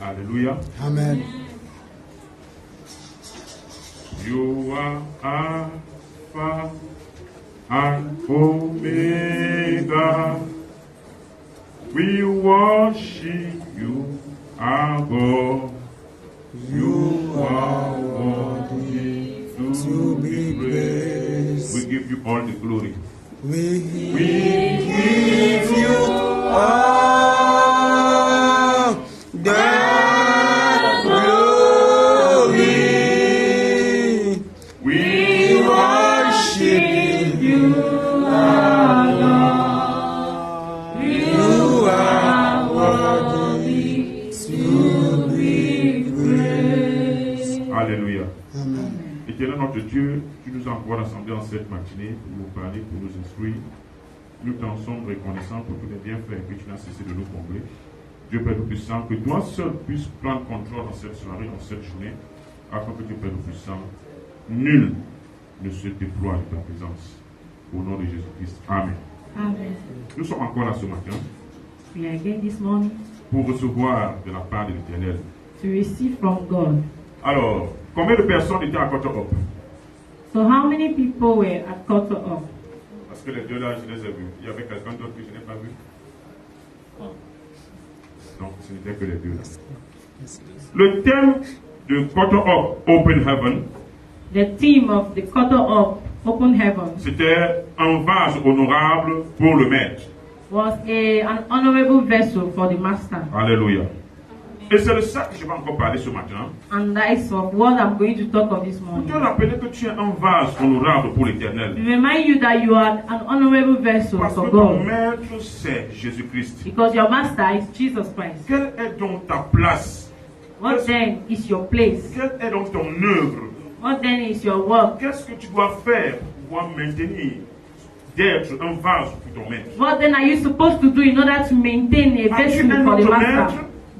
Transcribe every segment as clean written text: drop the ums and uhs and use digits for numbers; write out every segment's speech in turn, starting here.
Alléluia. Amen. You are Alpha and Omega. We worship you, our God. You are worthy to be praised. We give you all the glory. We give you all the glory. We worship you, our Lord. You are worthy to be praised. Alléluia. Amen. Éternel notre Dieu, tu nous as encore rassemblés en cette matinée pour nous parler, pour nous instruire. Nous t'en sommes reconnaissants pour tous les bienfaits que tu n'as cessé de nous combler. Dieu Père Tout-Puissant, que toi seul puisses prendre contrôle dans cette soirée, dans cette journée, afin que Dieu Père Tout-Puissant, nul ne se déploie de ta présence. Au nom de Jésus-Christ. Amen. Amen. Nous sommes encore là ce matin We are again this morning pour recevoir de la part de l'Éternel. to receive from God. Alors, combien de personnes étaient à Quarter Up? So how many people were at Quarter Up? Parce que les deux là, je les ai vus. Il y avait quelqu'un d'autre que je n'ai pas vu. Donc, ce n'était que les deux là. Le thème de Quarter Up, Open Heaven, The theme of the Quarter Up, Open Heaven, c'était un vase honorable pour le maître. was an honorable vessel for the master. Alléluia. Et c'est de ça que je vais encore parler ce matin. And that is of what I'm going to talk of this Pour morning. te rappeler que tu es un vase honorable pour l'Éternel. To remind you that you are an honorable vessel Parce for que ton God. maître, c'est Jésus-Christ. Because your master is Jesus Christ. Quelle est donc ta place? What then is your place? Quelle est donc ton œuvre? What then is your work? Qu'est-ce que tu dois faire pour pouvoir maintenir d'être un vase pour ton maître? What then are you supposed to do in order to maintain a As-tu vessel un for the autre master? maître?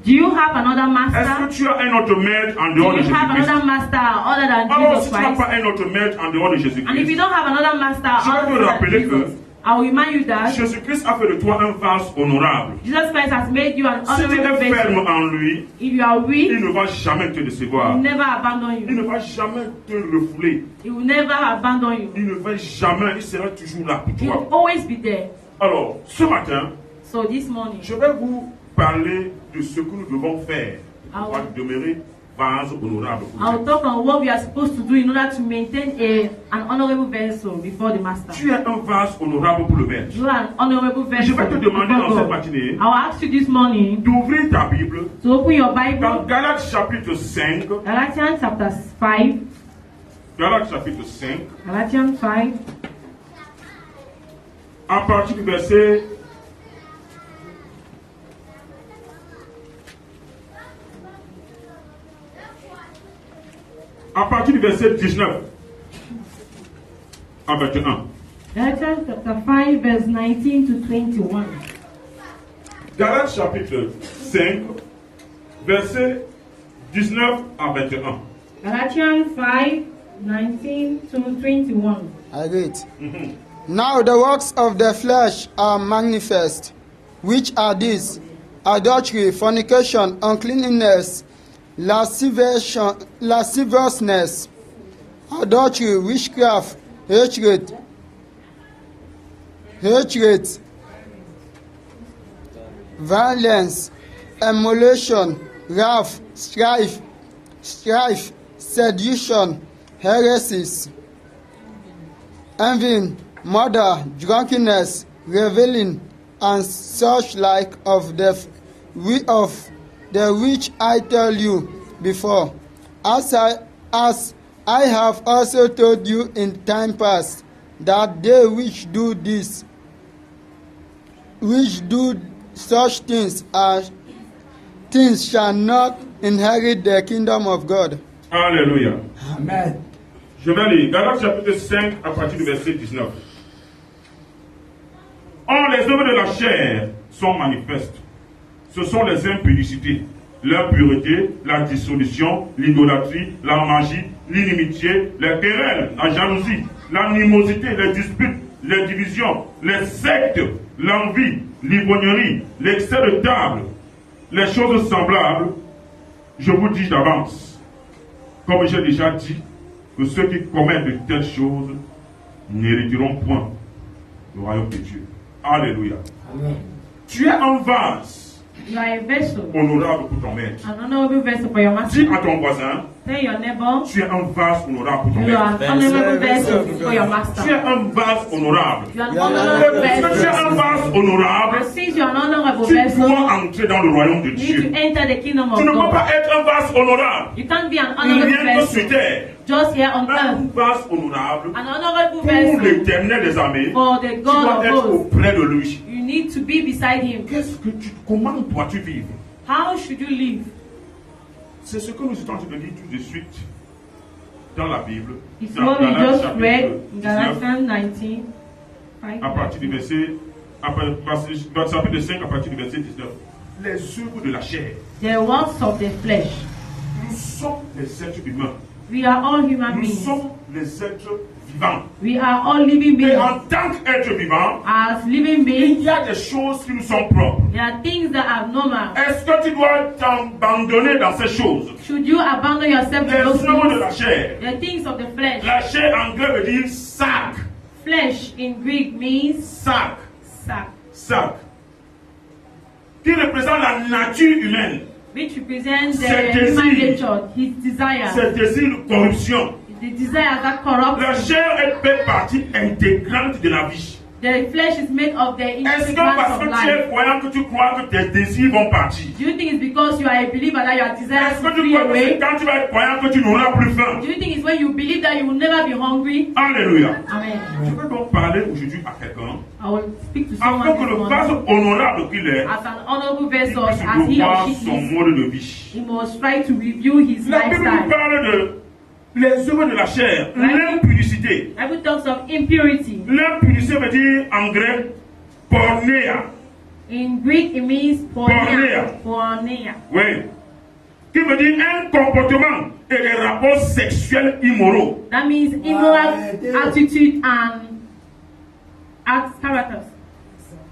Do you have another Est-ce que master? tu as un autre maître en Do dehors de you have Jésus-Christ? another master other than Alors, Jesus si tu n'as Christ? pas un autre maître en dehors de And if you Jésus-Christ, don't have another master je vais te other than rappeler que Jesus, I will remind you that Jésus-Christ a fait de toi un vase honorable. Jesus Christ has made you an Si tu honorable es ferme vessel. en lui, If you are il weak, ne va jamais te he décevoir. will never abandon Il you. ne va jamais te refouler. He will never abandon you. Il ne va jamais, il sera toujours là pour He will toi. always be there. Alors, ce matin, So this morning, je vais vous parler de ce que nous devons faire pour demeurer vase honorable pour I will lui. talk on what we are supposed to do in order to maintain an honorable vessel before the master. Tu es un vase honorable pour le maître. You are an honorable Je vessel vais te demander before dans cette God. matinée I will ask you this morning d'ouvrir ta Bible to open your dans Bible, Galates chapitre 5. Galatians chapter 5. Galates chapitre 5. Galatians 5. À partir du verset à partir du verset 19 à 21. Galatians chapter 5 verse 19 to 21. Galates chapitre 5 verset 19 à 21. Galatians 5 19 to 21. I read. Now the works of the flesh are manifest, which are these: adultery, fornication, uncleanness, lasciviousness, adultery, witchcraft, hatred, violence, emulation, wrath, strife, sedition, heresies, envy, murder, drunkenness, revelling, and such like of the which I tell you before, as I have also told you in time past, that they which do such things shall not inherit the kingdom of God. Alléluia. Amen. Je vais lire Galates chapitre 5 à partir du verset 19. Or, les œuvres de la chair sont manifestes. Ce sont les impudicités, l'impureté, la dissolution, l'idolâtrie, la magie, l'inimitié, les querelles, la jalousie, l'animosité, les disputes, les divisions, les sectes, l'envie, l'ivrognerie, l'excès de table, les choses semblables. Je vous dis d'avance, comme j'ai déjà dit, que ceux qui commettent de telles choses n'hériteront point le royaume de Dieu. Alléluia. Amen. Tu es un vase You are a vessel, honorable pour ton maître. an honorable vessel for your master. Dis à ton voisin, Tell your neighbor, tu es un vase honorable pour ton you maître. are an honorable vessel for your Tu es master. un vase honorable. You are an Yeah. honorable Tu es vessel. un vase honorable. And since you are an honorable Tu vessel, dois entrer dans le royaume de you need Dieu. to enter the kingdom Tu of ne peux God. pas être un vase honorable. You can't be an honorable Rien que sur vessel terre. just here on Un earth. vase honorable An honorable pour vessel l'éternel des armées. for the Tu God dois of être hosts. auprès de lui. You need to be beside him. Comment dois-tu vivre? How should you live? C'est ce que nous sommes en train de lire tout de suite dans la Bible. It's Dans what we Galates just chapitre read in 19, Galatians 19. à partir du verset, dans le chapitre 5, à partir du verset 19. Les œuvres de la chair. The works of the flesh. Nous sommes les êtres humains. We are all human Nous beings. sommes les êtres vivants. We are all living Et beings. en tant qu'êtres vivants, As living il beings, y a des choses qui nous sont propres. there are things that are normal. Est-ce que tu dois t'abandonner dans ces choses? Should you abandon yourself to Les those œuvres de la things? chair. The things of the flesh. La chair en grec veut dire sac. Flesh in Greek means Sac. sac, Sac. Qui représente la nature humaine. which represents C'est the désir. human nature, his desire, C'est désir de corruption. the desire that corrupts. La chair elle fait partie intégrante de la vie. The flesh is made of the Est-ce que ingredients parce of que tu life. es croyant que tu crois que tes désirs vont partir? Do you think it's because you are a believer that your desires Est-ce will que tu flee crois que c'est away? quand tu vas être croyant que tu n'auras plus faim? Do you think it's when you believe that you will never be hungry? Alléluia. Amen. Je veux donc parler aujourd'hui à quelqu'un I will speak to afin someone que this le vase morning. honorable qu'il est, As an honorable il vessel, puisse as he or revoir she son is, mode de vie. he must try to review his La Bible nous lifestyle. parle de les œuvres de la chair, l'impudicité. Bible talks of impurity. L'impudicité veut dire en grec pornéa. In Greek, it means porneia. Porneia. Porneia. Oui. Qui veut dire un comportement et des rapports sexuels immoraux. That means immoral attitude and characters.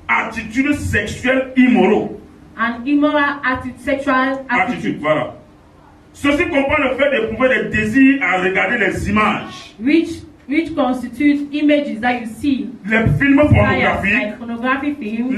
Attitudes sexuelles immoraux. And immoral sexual Attitude, attitude. voilà. Ceci comprend le fait d'éprouver des désirs à regarder les images, Which constitute images that you see. les films pornographiques, Like pornography films,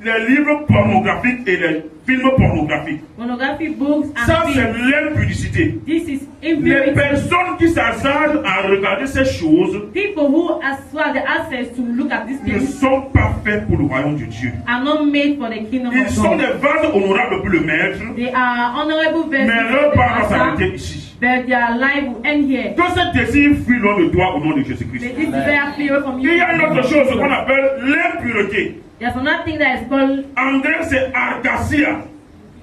les livres pornographiques et les films pornographiques. pornography books Ça, and c'est films. l'impudicité. This is Les impurity. personnes qui s'assagent à regarder ces choses People who have the access to look at these ne things sont pas faits pour le royaume de Dieu. are not made for the kingdom Ils of sont God. des vases honorables pour le maître, They are honorable vessels mais for leur the part va s'arrêter master, ici. but their life will end here. Que ce désir fuit loin de toi au nom de May Jésus-Christ. this desire flee away from you. Il y a une autre chose qu'on appelle l'impureté. There's another thing that is called En grec, c'est argasia.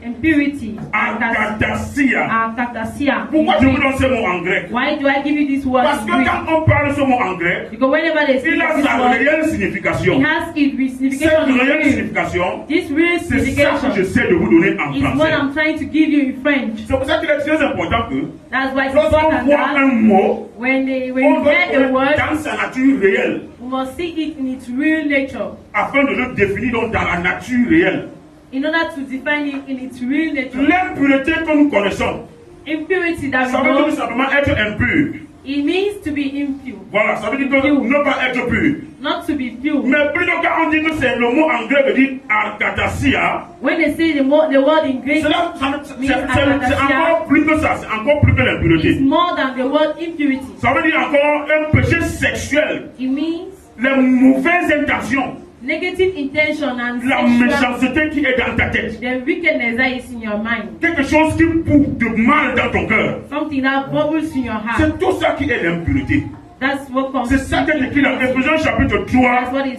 impurity. Argadasia. Arcatasia. Pourquoi je vous donne ce mot en grec? Why do I give you this word Parce in que Greek? quand on parle ce mot en grec, Because whenever they speak il a of this sa word, réelle it signification. has its Cette signification in réelle Greek. signification, This real c'est ça que signification j'essaie de vous donner en is what français. I'm trying to give you in French. C'est pour ça qu'il est très important que That's why it's lorsqu'on important voit that un mot, when on you doit get a le word, dans sa nature réelle, we must see it in its real nature afin de le définir donc dans la nature réelle. in order to define it in its real nature. L'impureté que nous connaissons, Impurity that ça we veut dire know, tout simplement être impur. it means to be impure, Voilà, ça veut dire que ne pas être pur. not to be pure. Mais plutôt quand on dit que c'est le mot en grec veut dire argadasia, When they say the word in Greek c'est encore plus que ça, c'est encore plus que is l'impureté. more than the word impurity. Ça veut dire encore un péché sexuel, It means les mauvaises intentions, negative intention and la sexual, méchanceté qui est dans ta tête. the wickedness that is in your mind, Quelque chose qui pousse de mal dans ton cœur. something that bubbles in your heart. C'est tout ça qui est l'impureté. That's what comes. C'est ça qui est écrit dans Éphésiens chapitre 3, That's what is-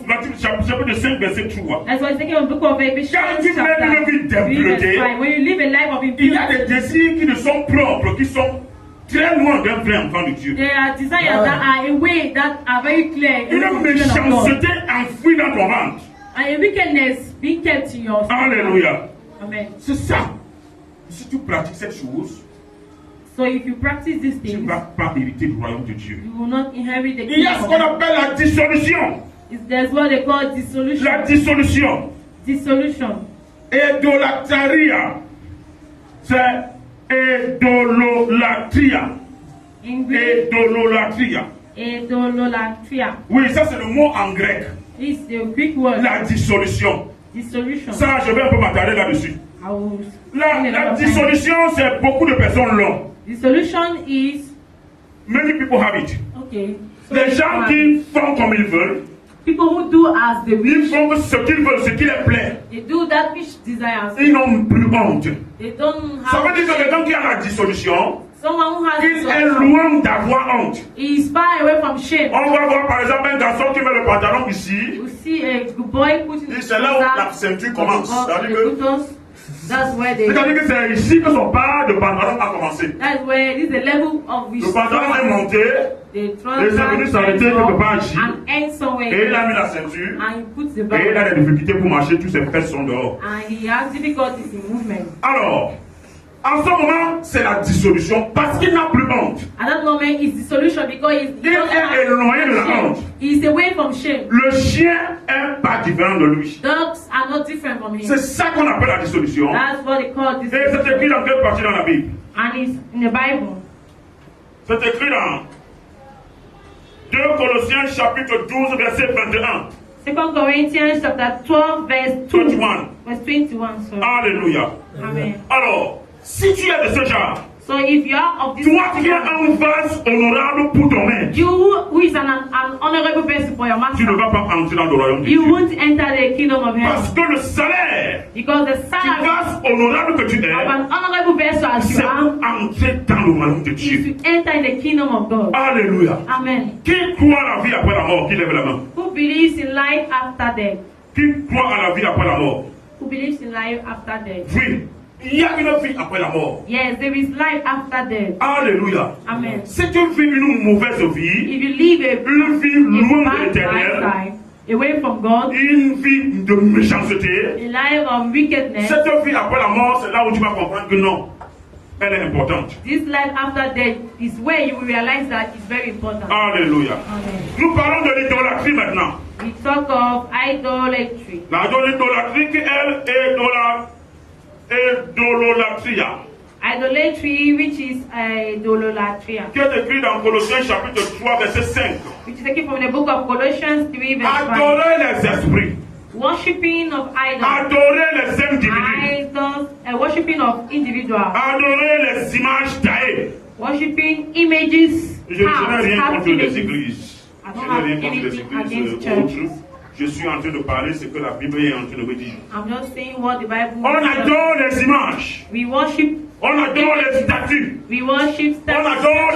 chapitre 5, verset 3. That's why it's taken in the book of Ephesians Quand tu mènes une vie chapter 3 verse d'impureté, 5. When you live a life of il y a des impurity, désirs qui ne sont propres, qui sont très loin d'un vrai enfant de Dieu. there are desires that are away that are very clear. in the Une vision of God. méchanceté enfouie dans ton ventre. And a wickedness being kept in your soul. Alléluia. Amen. C'est ça. Si tu pratiques cette chose, So if you practice these tu ne things, vas pas hériter du royaume de Dieu. you will not inherit the Il y a ce kingdom. qu'on appelle la dissolution. There's what they call dissolution. La dissolution. Dissolution. Idolatria. C'est idololatria. In Greek, Idololatria. idolatria. Oui, ça c'est le mot en grec. It's the Greek word. La dissolution. Dissolution. Ça, je vais un peu m'attarder là-dessus. I will La dissolution, c'est beaucoup de personnes l'ont. Dissolution is Many people have it. okay. So Les gens qui font comme ils veulent, people who do as they ils wish, font ce qu'ils veulent, ce qui les plaît. they do that which desires. Ils n'ont plus honte. They don't Ça have veut dire que shame. quelqu'un qui a la dissolution, Someone who has il est dissolution loin d'avoir honte. is far away from shame. On va voir par exemple un garçon qui met le pantalon ici. You see a boy putting Et his c'est là où la ceinture commence. C'est-à-dire que that's where they. c'est-à-dire que c'est ici que son pas de pantalon a commencé. That's where this is the level of which Le pantalon est monté the et c'est venu s'arrêter quelque part ici. and end somewhere. Et il a mis la ceinture. And he puts the Et il a belt. des difficultés pour marcher, tous ses fesses sont dehors. And he has difficulties in movement. Alors, en ce moment, c'est la dissolution parce qu'il n'a plus honte. At that moment, it's dissolution because he Il est éloigné de la honte. He's away from shame. Le chien est pas différent de lui. Dogs are not different from him. C'est ça qu'on appelle la dissolution. That's what they call Et c'est dissolution. écrit dans quelle partie dans la Bible? And it's in the Bible. C'est écrit dans 2 Colossiens chapitre 12 verset 21. 2 Corinthians chapter 12 verse 2. 21. Verse 21, sorry. Alléluia. Amen. Alors, si tu es de ce genre, So if you are of this toi qui es un vase honorable pour ton maître, you who is an honorable person for your tu ne master, vas pas entrer dans le royaume de you Dieu. won't enter the kingdom of Parce heaven. que le salaire Because the du salary vase honorable que tu of es, an honorable vessel as you c'est are entrer dans le royaume de is Dieu. to enter in the kingdom of God. Alléluia. Amen. Qui croit à la vie après la mort? Qui lève la main? Who believes in life after death? Qui croit à la vie après la mort? Who believes in life after death? Oui. Il y a une vie après la mort. Yes, there is life after death. Alléluia. Amen. Si tu vis une mauvaise vie, If you live une vie loin de bad l'éternel, lifestyle away from God, une vie de méchanceté, a life of wickedness, cette vie après la mort, c'est là où tu vas comprendre que non, elle est importante. this life after death is where you will realize that it's very important. Alléluia. Amen. Nous parlons de l'idolâtrie maintenant. We talk of idolatry. L'idolâtrie qui, elle, est idololatria, Idolatry, which is idolatria, qui est écrit dans Colossiens chapitre 3, verset 5. which is taken from the book of Colossians 3, verse 5. Adorer les esprits, Worshipping of idols. adorer les individus, Idols, worshipping of individuals. adorer les images taillées. Worshipping images. Je n'ai rien half contre les images. églises. I Je don't n'ai have rien contre les anything against églises churches. autres. Je suis en train de parler ce que la Bible est en train de me dire. I'm just saying what the Bible On says. adore les images. We worship. On adore les statues. We worship On statues. adore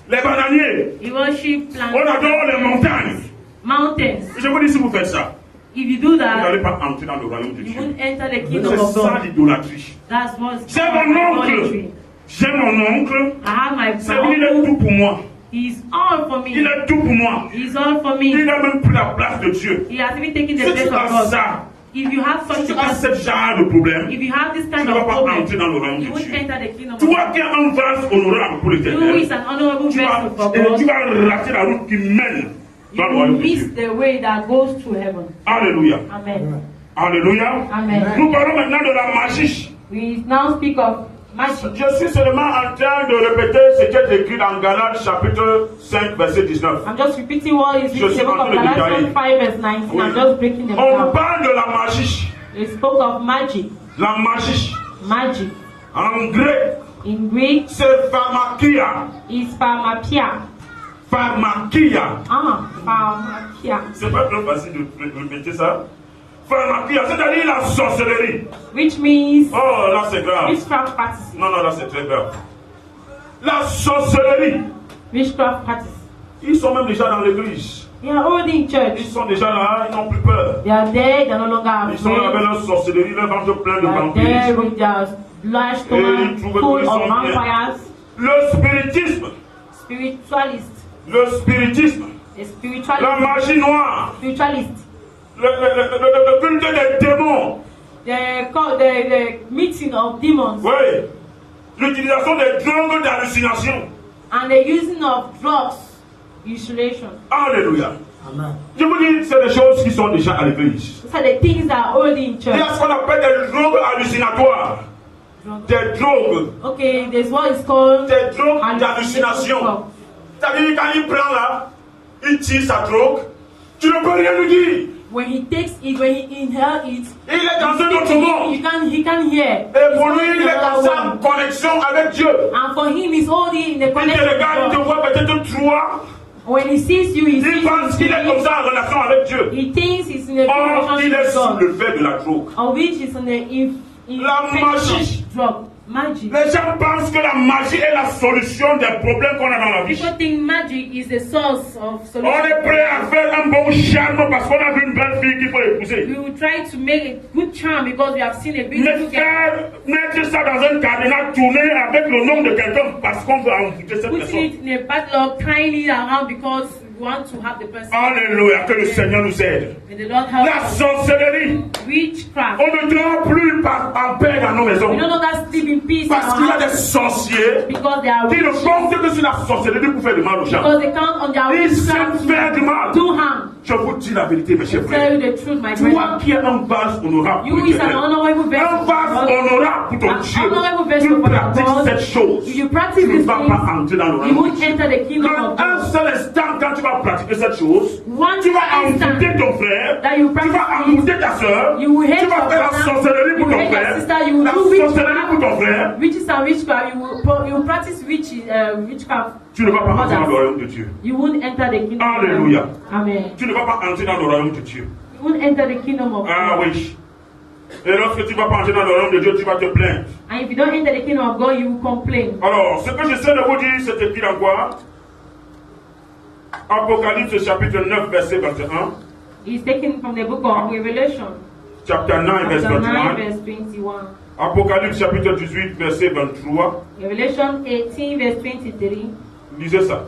les bananiers. We worship plants. On adore les montagnes. Mountains. Je vous dis, si vous faites ça, If you do vous that, n'allez pas entrer dans le royaume de you Dieu. won't enter the kingdom C'est of ça God. l'idolâtrie. That's what's J'ai called mon oncle. idolatry. J'ai mon oncle. I have my C'est lui, il est tout uncle. pour moi. He's all for Il me. est tout pour moi. He's all for Il me. n'a même plus la place de Dieu. He has even taken the Si place tu of as God. ça, If you have si such tu a as person, ce genre de problème, if you have this tu kind ne vas of pas problem, entrer dans le royaume you de won't Dieu. enter the kingdom of Toi God. qui es un vase honorable pour You is l'éternel, an honorable tu vessel for vas God. rater la route qui mène You dans le will royaume de miss Dieu. the way that goes to heaven. Alléluia. Amen. Alléluia. Amen. Nous parlons maintenant de la magie. We now speak of magic. Je suis seulement en train de répéter ce qui est écrit dans Galates chapitre 5 verset 19. I'm just repeating what is Je written in suis the book en of train de Galatians détailler. 5 verse 19. Oui. I'm just breaking them On down. parle de la magie. We spoke of magic. La magie. Magic. En grec, In Greek c'est pharmakia. is pharmakia. Pharmakia. Pharmakia. C'est pas trop facile de répéter ça. Pharmakia, c'est-à-dire la sorcellerie. Which means Oh, là c'est grave. witchcraft practices. Non, non, là c'est très grave. La sorcellerie. Witchcraft practices. Ils sont même déjà dans l'église. They are already in Ils church. sont déjà là, ils n'ont plus peur. They are there, they are no longer Ils sont là avec afraid. leur sorcellerie, leur ventre plein de They are there vampires. with their large Et stomach ils trouvent full qu'ils of sont bien. vampires. Le spiritisme. Spiritualist. Le spiritisme. A La spiritualist. magie noire. Spiritualist. Le culte des démons. the meeting of demons. Oui. L'utilisation des drogues d'hallucination. And the using of drugs, isolation. Alléluia. Amen. Je vous dis, c'est des choses qui sont déjà à l'église. Those are the things that are already in Il church. y a ce qu'on appelle des drogues hallucinatoires. Des drogues. Okay, there's what is called Des drogues d'hallucination. C'est-à-dire, quand il prend là, il tire sa drogue, tu ne peux rien lui dire. When he takes it, when he inhales it, Il est dans un autre monde. he can hear. Et pour lui, il est dans sa connexion avec Dieu. And for him, he's already in the Il te connection regarde, il te with God. voit peut-être trois. When he sees you, he Il sees pense qu'il est comme you. ça en relation avec Dieu. He thinks he's in a Or, il relationship est with sous God, le fait de la drogue. or which is in the La magie. drug. Magic. Les gens pensent que la magie est la solution des problèmes qu'on a dans la vie. People think magic is the source of On solution. est prêt à faire un bon charme parce qu'on a vu une belle fille qu'il faut épouser. We will try to make a good charm because we have seen a Mais beautiful girl. faire mettre ça dans un cadenas, tourner avec le nom de quelqu'un parce qu'on veut envoûter cette Putting personne. it in a padlock, tying it around because we want to have the person. Alléluia, que le Seigneur nous aide. May the Lord help La us. sorcellerie, Witchcraft. on ne dort plus en paix dans nos maisons. We don't know that sleep in peace in Parce our qu'il y a house des sorciers because they are qui ne witches. comptent que sur la sorcellerie pour faire du mal aux gens. Because they count on their Ils witchcraft savent faire du mal. to do harm. Je vous dis la vérité, mes chers To frères. tell you the truth, my Toi brother. qui es un vase honorable You pour is an l'Éternel, honorable un vessel. vase honorable pour ton An Dieu, honorable vessel tu for your pratiques God. cette chose, If you practice tu ne these vas pas things, entrer dans le you royaume. won't enter the kingdom of Un God. seul instant, quand tu vas pratiquer cette chose, One tu vas instant envoûter ton frère, that you tu vas practice envoûter ta soeur, you will hate tu vas your faire la brother, sorcellerie pour you ton hate your frère, sister, you will la do sorcellerie pour ton frère, witches and witchcraft. You will practice witchcraft. tu ne vas pas entrer dans le Others. royaume de Dieu. You won't enter the kingdom Alléluia. of God. Amen. Tu ne vas pas entrer dans le royaume de Dieu. You won't enter the kingdom of Ah God. oui. Et lorsque tu vas pas entrer dans le royaume de Dieu, tu vas te plaindre. And if you don't enter the kingdom of God, you will complain. Alors, ce que j'essaie de vous dire, c'est écrit dans quoi? Apocalypse chapitre 9, verset 21. It's taken from the book of Revelation, Chapter 9, verset chapter 9, 21. verse 21. Apocalypse chapitre 18, verset 23. Revelation 18, verse 23. Lisez ça.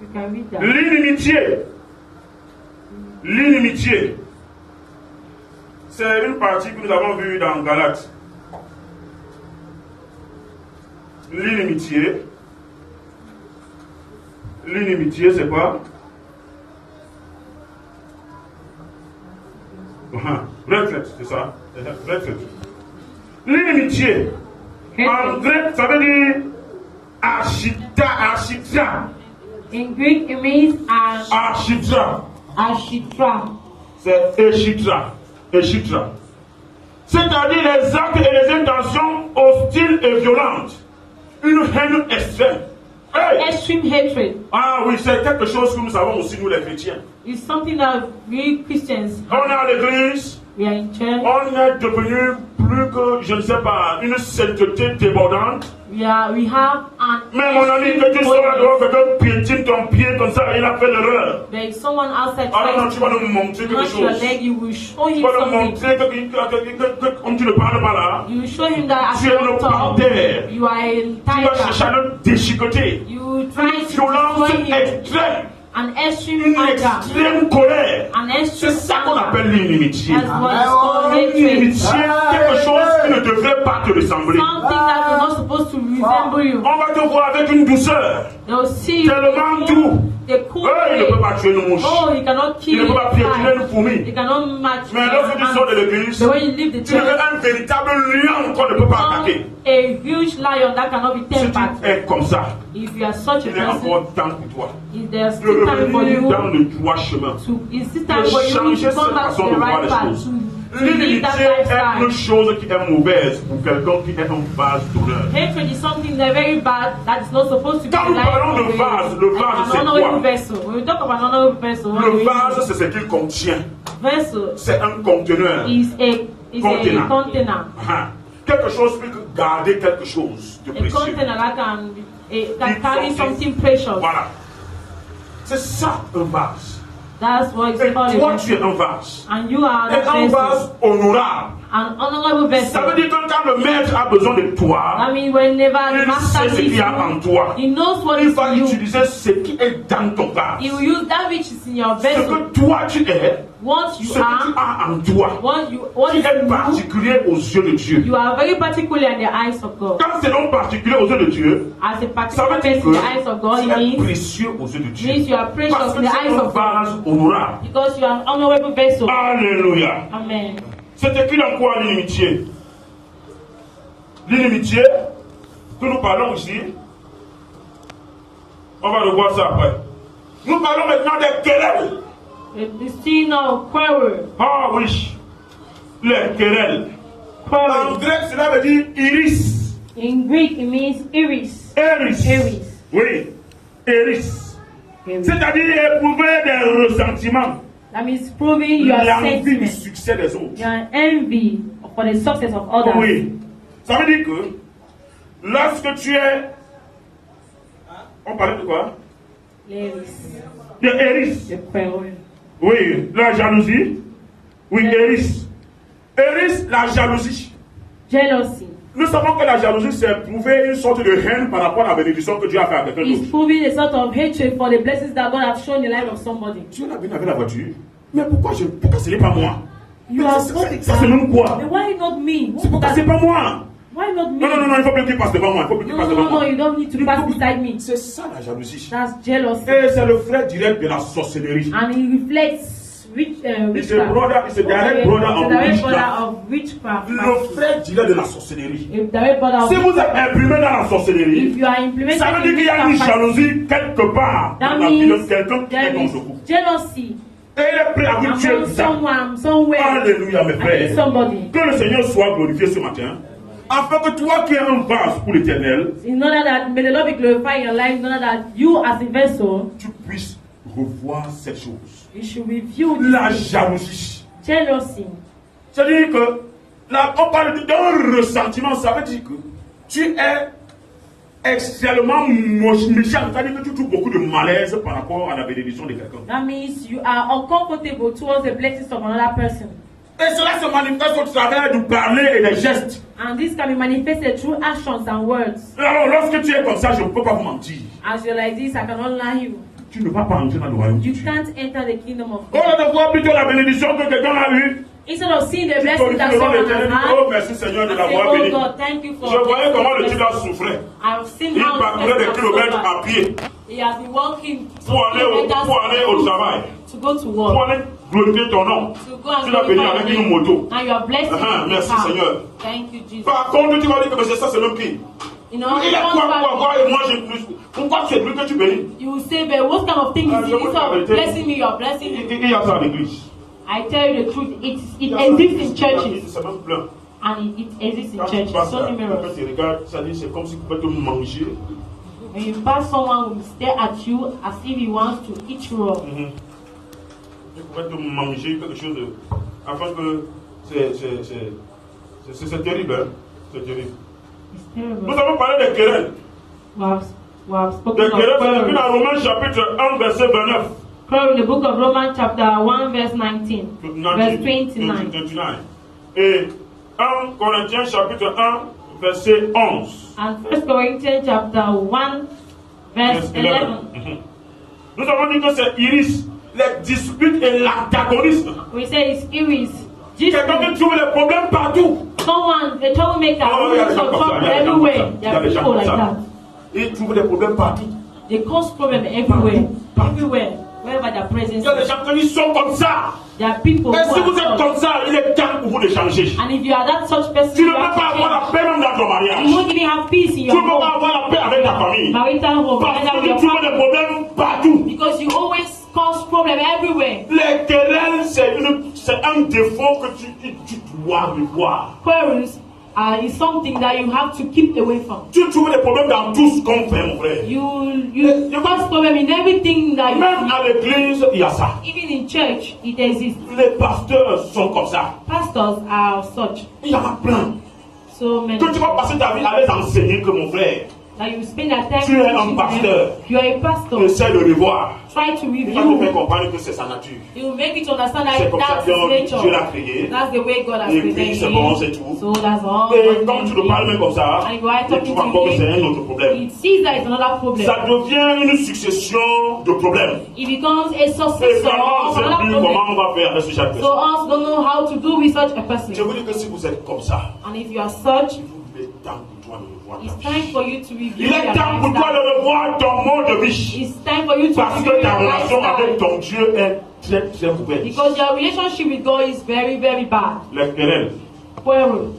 You can read that. L'inimitié. L'inimitié. C'est une partie que nous avons vue dans Galates. L'inimitié. L'inimitié, c'est quoi? Retraite, c'est ça? Retraite. L'inimitié. En grec, ça veut dire architra. In Greek, it means Architra. ashitra. C'est échitra. Échitra. C'est-à-dire les actes et les intentions hostiles et violentes. Une haine extrême. Hey! Extreme hatred Ah oui, c'est quelque chose que nous savons aussi, nous les chrétiens. is something that we Christians, On est à l'église, we are in church, on est devenu plus que, je ne sais pas, une sainteté débordante. we have an Mais mon ami, que tu sois là dehors, quelqu'un piétine ton pied comme ça, il a fait l'erreur. there is someone outside Alors non, trying tu vas to nous montrer quelque touch your chose. leg, you will show Tu him vas nous something. montrer que comme tu ne parles pas là, You will show him that as tu es you le talk, panthère. you are a Tu vas chercher à tiger. le déchiqueter. You will try Une to show violence him extrême, an extreme une anger, extrême colère. an C'est extreme ça qu'on anger. appelle l'inimitié. That's what is called L'inimitié, hatred. quelque chose qui ne devrait pas te ressembler. Something that is not supposed to resemble you. On va te voir avec une douceur, They will see you. tellement doux. They cool Il ne peut way. pas tuer une mouche. Oh, you cannot Il kill ne peut pas piétiner une it. fourmi. You cannot match. Mais lorsque tu sors de l'église, The way you leave the tu devrais church, un véritable lion qu'on ne peut pas attaquer. a huge lion that cannot be Si tu tempered. es comme ça, If you are such a il est person, encore temps pour toi is there de still time for revenir you dans le droit chemin. to? Is still time for you changer to come cette back to façon the de voir right les path choses. to live that L'inimitié est une lifestyle? chose qui est mauvaise pour quelqu'un qui est un vase d'honneur. Hatred is something that very bad that is not supposed to be Quand nous parlons de vase, le vase, c'est an honorable quoi? vessel. When we talk about an honorable vessel, what do Le we vase, mean? c'est ce qu'il contient. Vessel C'est un conteneur. is Container. a container. Ah, quelque chose peut garder quelque chose de A précieux. container that can Keep carry something precious. Voilà. C'est ça un vase. That's what it's Et called. toi, A tu es vessel. un vase. And you are Et the un vessel. vase honorable. An honorable Ça veut vessel. dire que quand le maître a besoin de toi, I mean, whenever the il master sait ce needs qu'il y a en you, toi. he knows what Il is va in you. utiliser ce qui est dans ton vase. He will use that which is in your Ce vessel. que toi tu es, What you ce que tu are, as en toi, what tu is es you, particulier aux yeux de Dieu. you are very particular in the eyes of God. Quand c'est non particulier aux yeux de Dieu, As a ça particular veut dire person in the eyes of God, que tu it es means précieux aux yeux de Dieu. you are precious Parce que in the tu es eyes un of God. vase honorable. Because you are an honorable vessel. Alléluia. Amen. C'est écrit dans quoi l'inimitié? L'inimitié que nous parlons ici, on va revoir ça après. Nous parlons maintenant des querelles. The sin of quarrel. Ah oui, les querelles. En Quarrel. grec, cela veut dire iris. In Greek, it means iris. Eris. Eris. Oui, eris. Eris. C'est-à-dire éprouver des ressentiments. That means proving your L'envie du sentiment. succès des autres. Your envy for the success of others. Oui. Ça veut dire que lorsque tu es. On parlait de quoi? Eris. De eris. The quarrel. Oui, la jalousie. Oui, eris. Eris, la jalousie. Jealousy. Nous savons que la jalousie, c'est prouver une sorte de haine par rapport à la bénédiction que Dieu a fait à quelqu'un Is d'autre. proving a sort of hatred for the blessings that God has shown in the life of somebody. Dieu l'a bien avec la voiture. Mais pourquoi ce n'est pas moi? You Mais are ça, voting. ça, c'est même quoi? But why not me? C'est pourquoi c'est pas moi? Why not me? Non, il faut plus qu'il passe devant moi. Il faut plus qu'il No, passe no, devant no, no, moi. you don't need to pass beside me. C'est ça la jalousie. That's jealousy. Et c'est le frère direct de la sorcellerie. And it reflects witchcraft. It's a direct brother of It's a direct witchcraft. brother of witchcraft. Le frère direct de la sorcellerie. A direct brother of Si vous êtes witchcraft. imprimé dans la sorcellerie, If you are implementing ça veut dire qu'il y a une witchcraft, jalousie quelque part dans that la vie de means quelqu'un qui est there contre is vous. jealousy Et il est prêt à vous tuer among pour ça. someone, somewhere, Alléluia, mes frères. against somebody. Que le Seigneur soit glorifié ce matin, afin que toi qui es un vase pour l'Éternel, In order that may the Lord be glorified in your life, in order that you as a vessel, tu puisses revoir ces choses. you should review La this jalousie. jealousy. C'est-à-dire que là, on parle d'un ressentiment, ça veut dire que tu es extrêmement méchant, c'est-à-dire que tu trouves beaucoup de malaise par rapport à la bénédiction de quelqu'un. That means you are uncomfortable towards the blessings of another person. Et cela se manifeste au travers du parler et des gestes. And this can be manifested through actions and words. Alors, lorsque tu es comme ça, je ne peux pas vous mentir. As you're like this, I cannot lie you. Tu ne vas pas entrer dans le royaume de You Dieu. can't enter the kingdom of Au God. lieu de voir plutôt la bénédiction que quelqu'un a eue, Instead of seeing the tu blessings that glorifies le nom someone de l'Éternel. has Oh, had, merci Seigneur de I say, l'avoir oh béni. God, thank you for Je voyais comment le this type a blessing. souffrait. I've seen Il how parcourait des this kilomètres person à pied He has been walking pour aller au travail, to go to pour work, aller glorifier ton nom. to go and Tu l'as béni glorify avec your une name. moto. And you are blessed with Merci the car. Seigneur. Thank you, Jesus. Par contre, tu vas dire que c'est ça, c'est le pire. You know, Il est quoi et moi j'ai plus. Pourquoi c'est lui que tu bénis? you will say, but what kind of thing is Je it? vous Instead of arrêtez. blessing me, you are blessing me. Il y a ça à l'église. I tell you the truth, it Il y a ça à exists in l'église. churches. C'est même plein. And it exists in Quand tu churches. passes So là, numerous. quand tu regardes, ça dit c'est comme si tu pouvais te manger. When you pass, someone will stare at you as if he wants to eat you up. Tu pouvais te manger quelque chose de. Afin que. C'est terrible, hein? C'est terrible. It's terrible. Nous avons parlé des querelles. We have Des spoken of querelles, c'est écrit quarrels. dans Romains chapitre 1, verset 29. Quarrel in the book of Romans chapter 1 verse 19. Verse 29. Et 1 Corinthiens chapitre 1, verset 11. And 1 Corinthians chapter 1 verse 11. Nous avons dit que c'est iris, les disputes et l'antagonisme. We say it's iris. Quelqu'un qui trouve des problèmes partout. Someone, a troublemaker, Oh, il y a des gens comme ça, trouble il y a des gens comme everywhere. ça. Il y There a are des gens people comme like ça. that. Ils trouvent des problèmes partout. They cause problem everywhere. Everywhere. Wherever their presence Il y a des is. gens qui sont comme ça. There are people Et si who vous êtes are comme ça, il est temps pour vous de changer. and if you are that such person, Tu ne you peux have pas avoir to la paix même dans ton change. mariage. You won't even have peace in Tu your ne peux pas home. avoir la paix avec ta famille. Marital home, Parce together que with tu your trouves family. des problèmes partout. Because you always cause problem everywhere. Les querelles, c'est un défaut que tu dois revoir. Quarrels is something that you have to keep away from. Tu trouves des problèmes dans tout ce qu'on fait, mon frère. You cause problem in everything that you Même à l'église, il y a ça. even in church it exists. Les pasteurs sont comme ça. Pastors are such. Il y en a plein. So many. Que tu vas passer ta vie à les enseigner que mon frère. That you spend that time Tu es un teaching pasteur. them. You are a pastor. Essaie de revoir. Try to Il va te review. faire comprendre que c'est sa nature. He will make you to understand that C'est comme ça that's que his Dieu l'a nature. créé. That's the way God has Et created puis c'est bon, c'est him. tout. So that's all. Et quand tu le parles même comme ça, And if you are tu talking vois to encore que c'est him, un autre problème. he sees that it's another problem. Ça devient une succession de problèmes. It becomes a Et successor vraiment, on of ne sait another plus problem. comment on va faire avec chaque So personne. us don't know how to do with such a person. Je vous dis que si vous êtes comme ça, And if you are such, il est temps pour toi de revoir it's ta vie. time for you to review Il est your temps pour toi lifestyle. de revoir ton mode de vie. It's time for you to Parce review que ta your relation avec lifestyle. ton Dieu est très très mauvaise. Because your relationship with God is very, very bad. Les querelles, Quarrel.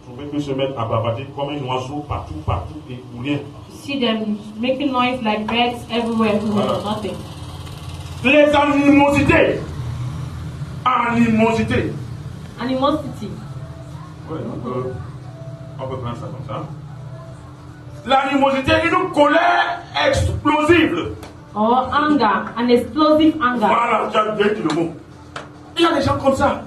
vous pouvez que se mettre à bavarder comme un oiseau partout, partout et pour rien. See them making noise like birds everywhere, Voilà. nothing. Les animosités. Animosité. Animosity. Ouais, on peut prendre ça comme ça. L'animosité, une colère explosive. Or anger, an explosive anger. Voilà, tu as bien dit le mot. Il y a des gens comme ça.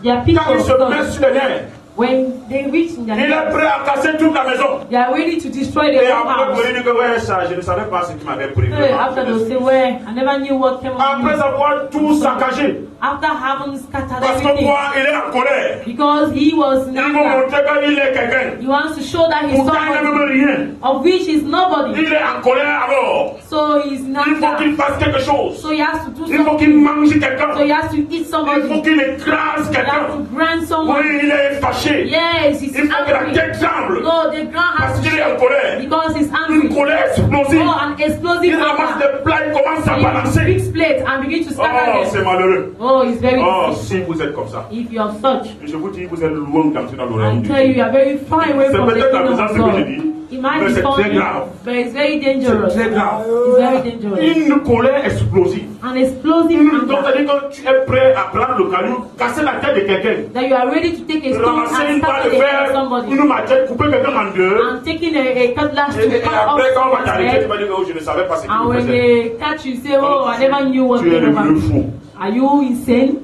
There are Quand people ils se of mettent God, sur les nerfs, when they reach in their il est life, prêt à casser toute la maison. they are ready to destroy Et the whole après, vous house. dites que ouais, ça, je ne savais pas ce qui m'avait pris. Hey, after they'll say, well, I never knew what came on Après me. avoir tout saccagé, After having scattered parce que everything. moi, il est en colère. Because he was in Il veut anger. montrer qu'il est quelqu'un. He wants to show that he's Pourtant, il ne somebody, veut rien. of which he's nobody. Il est en colère alors. So he's in Il faut anger. qu'il fasse quelque chose. So he has to do Il faut qu'il something. mange So quelqu'un. he has to eat Il faut somebody. qu'il écrase He has quelqu'un. to grant someone. Oui, il est fâché. Yes, he's Il faut que la angry. tête tremble. No, the ground has Parce to qu'il est en shake colère. because he's Une angry. colère explosive. Oh, an explosive Il ramasse anger. des plats, il commence à He balancer. picks plates and begin to scatter Oh, c'est them. malheureux. Oh, it's very Oh, sick. si vous êtes comme ça. If you are such, Je vous dis, vous êtes loin d'entrer dans l'oreille. I tell you, you are very far away C'est from the peut-être la kingdom présence of que God. j'ai dit, It might mais be c'est très funny, grave. but it's very dangerous. C'est très grave. It's very dangerous. Une colère explosive. An explosive Donc, anger. c'est-à-dire que tu es prêt à prendre le caillou, casser la tête de quelqu'un, That you are ready to take a stone ramasser and une balle scatter de the head of fer, somebody. une machette, couper quelqu'un en deux. And taking a cutlass to Et cut après, off quand on va someone's t'arrêter, tu head. vas dire que je ne savais pas ce qu'il And when faisait. they catch you, say, oh, I never knew what Tu es came over devenu me. fou. Are you insane?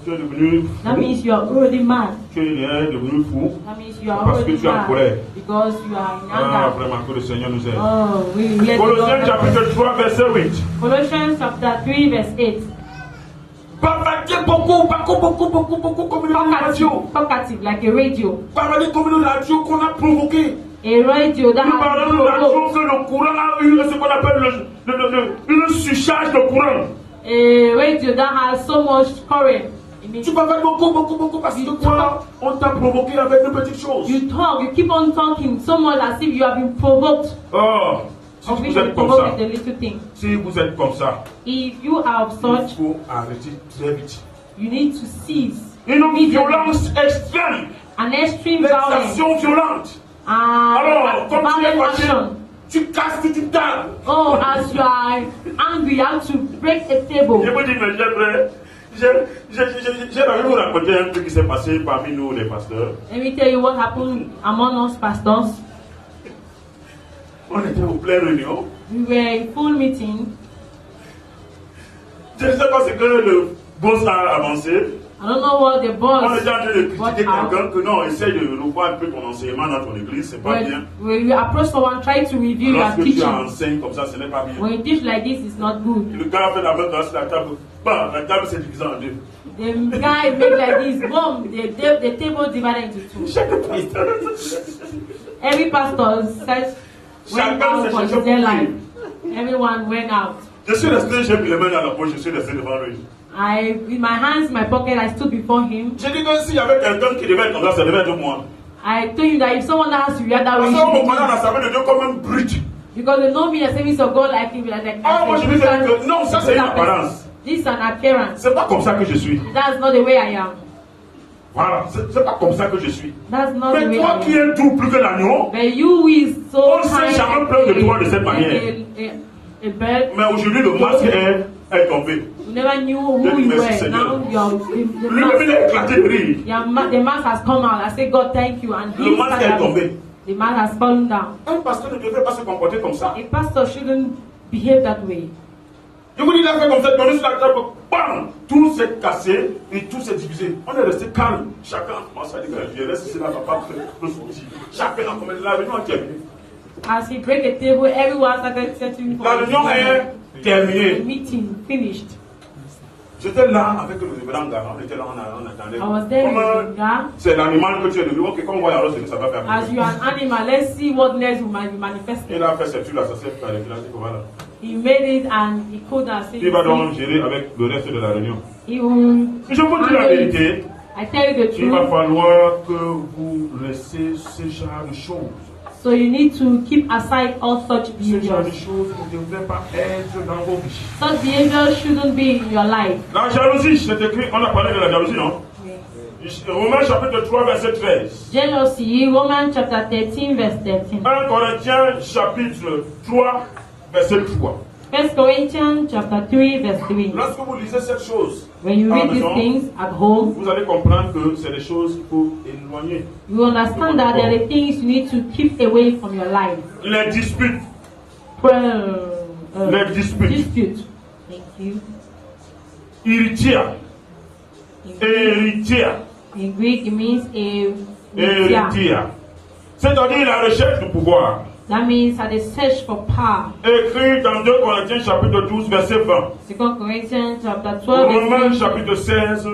Tu es devenu That fou. means you are already mad. Tu es devenu fou. That means you are Parce que already tu es en mad. colère. Because you are in Ah, anger. vraiment, que le Seigneur nous aide. Oh, we let the Colossiens Lord chapitre 3, verset 8. Colossians chapter 3 verse 8. Bavardez beaucoup, comme une radio. Talkative like a radio. Bavardez comme une radio qu'on a provoqué. A radio that Nous has parlons been d'une radio provoked. que le courant a eu ce qu'on appelle une surcharge de courant. A radio that has so much current. It means Tu bavardes beaucoup parce que quoi? On t'a provoqué avec une petite chose. you talk, you keep on talking so much as if you have been provoked. Oh, si Of which vous you êtes comme provoked ça, with a little thing. si vous êtes comme ça, If you are il such, faut arrêter très vite. you need to cease. Une violence extrême, An extreme violence. l'exaction violente. And Alors, comme tu es violent fâché, action. tu casses toute une table. Oh, as you are angry, you have to break a table. Je vous dis, mais j'aimerais vous raconter un truc qui s'est passé parmi nous, les pasteurs. Let me tell you what happened among us pastors. On était au plein réunion. We were in full meeting. Je ne sais pas ce que le boss a avancé. I don't know what the On boss était en train de brought critiquer out. quelqu'un que non, essaye de revoir un peu ton enseignement dans ton église, c'est pas bien. When you approach someone, try to review your Lorsque tu teaching. enseignes comme ça, ce n'est pas bien. When you teach like this, it's not good. Et le gars a fait la même dans la table. Bah, la table s'est divisée en deux. The guy made like this, boom, the table divided into two. Chaque pasteur. Every pastor said, went Chacun out s'est for cherché their pour life. lui. Everyone went out. Je suis resté, j'ai mis les mains dans la poche, je suis resté devant lui. With my hands in my pocket, I stood before him. J'ai dit que s'il y avait quelqu'un qui devait être comme ça, ça devait être moi. I told him that if someone has to react that way, Parce qu'on me should be connaît dans me. la savane de Dieu comme un brut. Because they know me as service of God like him, like Ah, moi je lui dis que non, ça c'est une apparence. This is an appearance. C'est pas comme ça que je suis. That's not the way I am. Voilà, c'est pas comme ça que je suis. That's not the Mais way toi I qui am. es tout plus que l'agneau, But you who is so on ne s'est jamais plaint de toi de cette like manière. a bird, Mais aujourd'hui le masque est tombé. you never knew who Merci, you were. Seigneur. Now the Lui-même il a éclaté de rire. the mask has come out. I say, God, thank you. And Le masque est tombé. the mask has fallen down. Un pasteur ne devrait pas se comporter comme ça. A pastor shouldn't behave that way. Et vous, il a fait comme ça, donné sur la table, bam, tout s'est cassé et tout s'est divisé. On est resté calme. Chacun commence à dire que je laisse cela, papa, le sortir. Chacun a commencé la réunion est terminée. As he break the table, everyone started settling for La réunion est terminée. the meeting finished. J'étais là avec le révérend Gara, on était là, on attendait. I was there with Gara. C'est l'animal que tu es devenu. Ok, quand on voit alors, ça va faire. As you are an animal, let's see what next will manifest. Il a fait cette tuile là, ça s'est fait avec la voilà. He made it and he could have said Il va donc gérer avec le reste de la réunion. he will Je vous dis la vérité. I tell you the Il va truth. falloir que vous laissez ce genre de choses. So you need to keep aside all such Ce genre de behaviors. choses ne devraient pas être dans vos vies. Such behaviors shouldn't be in your life. La jalousie, c'est écrit, on a parlé de la jalousie, non? Romains chapitre 3, verset 13. Jealousy, Romans chapter 13, verse 13. 1 Corinthiens chapitre 3, verset 3. 1 Corinthians chapter 3, verse 3. Lorsque vous lisez cette chose, When you à la read these maison, things at home, vous allez comprendre que c'est des choses qu'il faut éloigner. you understand that there are things you need to keep away from your life. Les disputes. Well, Les disputes. dispute. Thank you. Héritière. Héritière. In Greek, it means a Héritière. C'est-à-dire la recherche du pouvoir. That means at the search for power. Écrit dans 2 Corinthiens chapitre 12, verset 20. 2 Corinthians chapter 12, Romains verse 20. chapitre 16,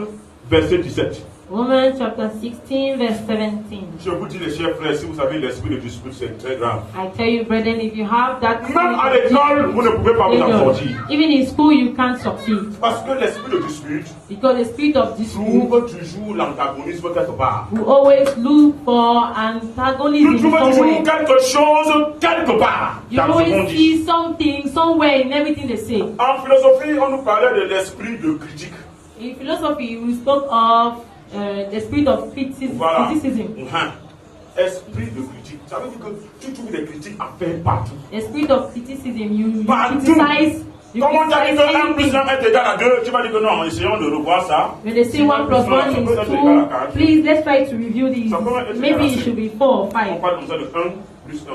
verset 17. Romans chapter 16, verse 17. Je vous dis, les chers frères, si vous avez l'esprit de dispute, c'est très grave. I tell you, brethren, if you have that Même à l'école, vous ne pouvez pas vous en sortir. even in school, you can't succeed. Parce que l'esprit de dispute Because the spirit of dispute trouve toujours l'antagonisme quelque part. will always look for antagonism Tu trouves toujours somewhere. quelque chose quelque part. You Dans ce qu'on always dit. see something somewhere in everything they say. En philosophie, on nous parlait de l'esprit de critique. In philosophy, we spoke of the spirit of criticism. Voilà. Esprit de critique. Ça veut dire que tu trouves des critiques à faire partout. The spirit of criticism, you Partout. criticize. You Comment tu as dit criticize que 1 plus anything. 1 est égal à 2? Tu vas dire que non, essayons de revoir ça. When they say 1 plus 1 is 2, please let's try to review these. Maybe it should be 4 or On 5. parle comme ça de 1 plus 1.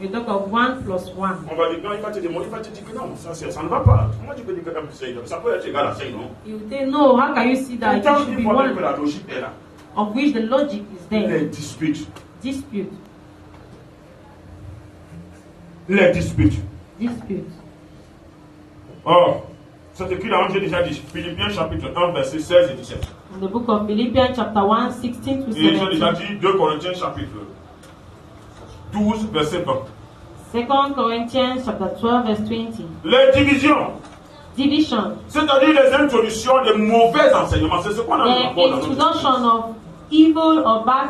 We talk of 1 plus 1. On va dire, non, il va te démontrer, il va te dire que non, ça ne va pas. Comment tu peux dire que 1 plus 5? Ça peut être égal à 5, non? You say, no, how can you see that it Pourtant, should il be faut dire que 1? la logique est là. Of which the logic is Les there. disputes. Dispute. Les disputes. Dispute. Or, c'est écrit dans, j'ai déjà dit, Philippiens chapitre 1, verset 16 et 17. In the book of Philippians chapter 1, 16 to Et j'ai déjà 17. dit 2 Corinthiens chapitre 12, verset 20. 2 Corinthians chapter 12, verse 20. Les divisions, Division. c'est-à-dire les introductions de mauvais enseignements, c'est ce qu'on a The encore dans notre introduction of evil or bad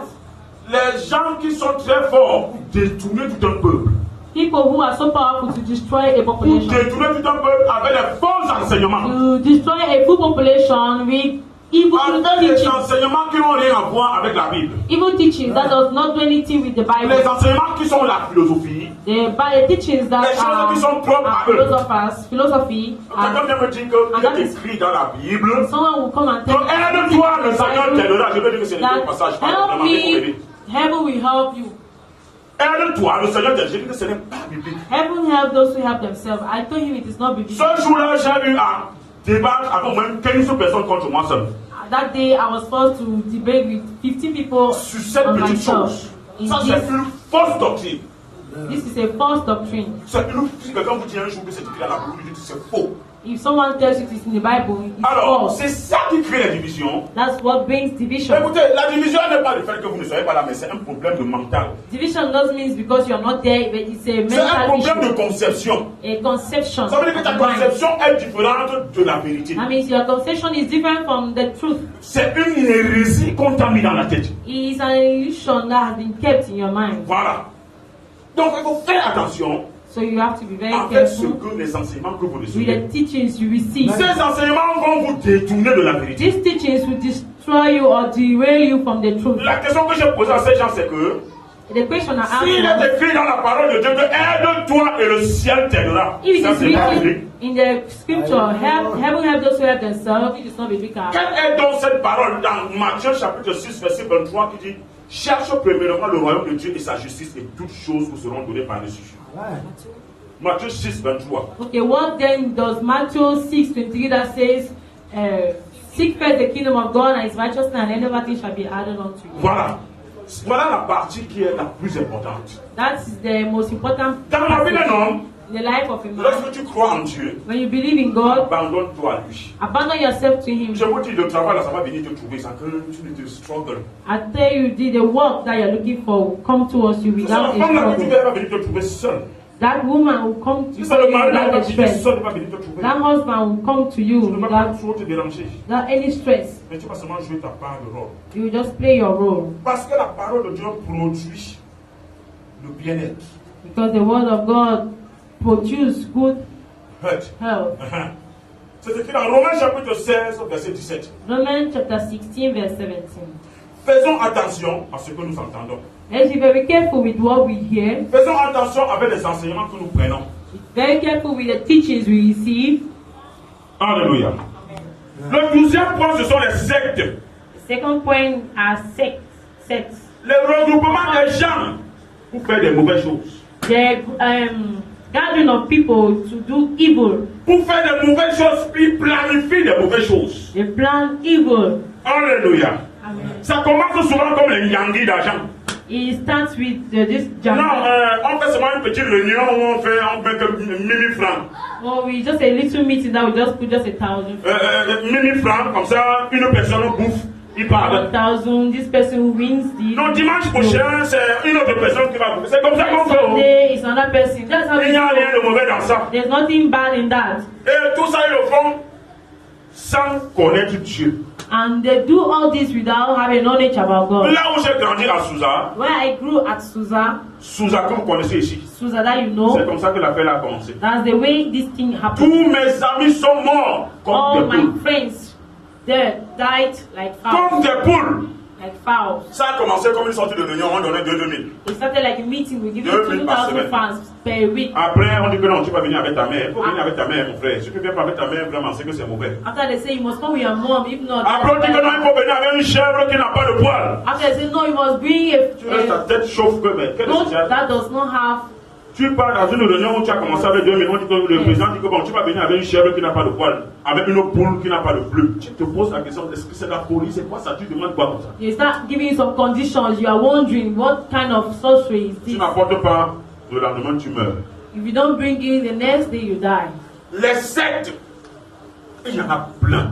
Les gens qui sont très forts pour détourner tout un peuple, people who are so powerful to destroy a pour population. détourner tout un peuple avec les faux enseignements. To destroy a full population with evil Avec des teachings. enseignements qui n'ont rien à voir avec la Bible. Evil teachings that does not do anything with the Les Bible. enseignements qui sont la philosophie. The teachings that Les choses qui sont propres are à eux. philosophy. Quelqu'un vient me dire qu'il est écrit dans la Bible. Someone will come and tell Donc, aide-toi, le Seigneur t'aidera. Je veux dire que c'est le that passage. help me, heaven will help you. Aide-toi, le Seigneur t'aidera. Je dis que ce n'est pas biblique. Heaven help those who help themselves. I told him it is not biblical. Ce jour-là, j'ai eu à débattre avec au moins 15 personnes contre moi seul. That day I was forced to debate with 50 people Sur cette on petite myself. chose. In Ça, c'est this, une fausse doctrine. this is a false doctrine. C'est une, si quelqu'un vous dit un jour que c'est écrit à la Bible, vous dites que c'est faux. If someone tells you it is in the Bible, it's Alors, false. c'est ça qui crée la division. That's what brings division. Écoutez, la division n'est pas le fait que vous ne soyez pas là, mais c'est un problème de mental. Division doesn't mean because you are not there, but it's a C'est un mental problème de issue, conception. a conception. Ça veut dire que ta of mind. conception est différente de la vérité. That means your conception is different from the truth. C'est une hérésie qu'on t'a mis dans la tête. It is an illusion that has been kept in your mind. Voilà. Donc il faut faire attention So you have to be very avec ce careful que les enseignements que vous with recevez. the teachings you receive. Ces enseignements vont vous détourner de la vérité. These teachings will destroy you or derail you from the truth. La question que j'ai posée à ces gens, c'est que The question I s'il asked est écrit dans la parole de Dieu que aide-toi et le ciel t'aidera, if it ça is c'est pas written biblique. in the scripture, heaven help those who help themselves, it is not biblical. Quelle est donc cette parole dans Matthieu chapitre 6 verset 23 qui dit cherche premièrement le royaume de Dieu et sa justice et toutes choses vous seront données par-dessus. Matthieu 6, 23. Okay, what then does Matthew 6:23 that says, seek first the kingdom of God and his righteousness, and then everything shall be added unto you. Voilà. Voilà la partie qui est la plus importante. That's the most important Dans la vie d'un homme, in the life of a man. lorsque tu crois en Dieu, When you believe in God, abandonne-toi à lui. abandon yourself to him. Je vous dis, le travail là, ça va venir te trouver sans que tu ne te struggles. I tell you, the work that you're looking for will come towards you C'est without la a femme là que tu struggle. vas venir te trouver seul. That woman will come to C'est le you mari là without a que tu es stress. seul, il va venir te trouver. That husband will come to you Tu ne vas pas without, trop te déranger. without any stress. Mais tu vas seulement jouer ta part de rôle. You will just play your role. Parce que la parole de Dieu produit le bien-être. Because the word of God produces good Hurt. health. C'est écrit dans Romains chapitre 16, verset 17. Romans chapter 16, verse 17. Faisons attention à ce que nous entendons. Let's be very careful with what we hear. Faisons attention avec les enseignements que nous prenons. Be very careful with the teachings we receive. Alléluia. Le 12e point, ce sont les sectes. The second point are sects. Les regroupements des gens pour faire des mauvaises choses. The gathering of people to do evil. Pour faire des mauvaises choses, ils planifient des mauvaises choses. They plan evil. Alléluia. Amen. Ça commence souvent comme les yangis d'argent. It starts with this Non, jungle. on fait seulement une petite réunion où on fait que 1000 francs. Oh, we just a little meeting that we just put just 1,000. 1000 francs, comme ça, une personne bouffe, il parle. 1,000. This person who wins this. Non, dimanche prochain, c'est une autre personne qui va bouffer. C'est comme ça qu'on fait. Sunday is another person. That's how Il n'y a we rien do. de mauvais dans ça. There's nothing bad in that. Et tout ça, ils le font sans connaître Dieu. And they do all this without having knowledge about God. Là où j'ai grandi à Souza, Where I grew at Susa, Souza que vous connaissez ici, Susa that you c'est know, comme ça que l'affaire a commencé. that's the way this thing happened. Tous mes amis sont morts All comme des my poules. friends, they died like Comme fowls. des poules. Like fowls. Ça a commencé comme une sortie de réunion, on donnait 2000. It started like a meeting. We give you 2,000 par 2,000 semaine. fans per week. Après, on dit que non, tu vas venir avec ta mère. Il faut venir avec ta mère, mon frère. Si tu ne viens pas avec ta mère, vraiment, c'est que c'est mauvais. After they say you must come with your mom, if not. Après, on dit que non, il faut venir avec une chèvre qui n'a pas de poils. After they say no, you must bring Tu laisses ta a tête chauffe que, mais quel goat est that does not have. Tu pars dans une réunion où tu as commencé avec 2000, on dit que le président dit que bon, tu vas venir avec une chèvre qui n'a pas de poils, avec une poule qui n'a pas de bleu. Tu te poses la question, est-ce que c'est la folie? C'est quoi ça? Tu demandes quoi comme ça? You start giving some conditions. You are wondering what kind of sorcery is Tu this. n'apportes pas, le lendemain tu meurs. If you don't bring it, the next day you die. Les sectes, il y en a plein.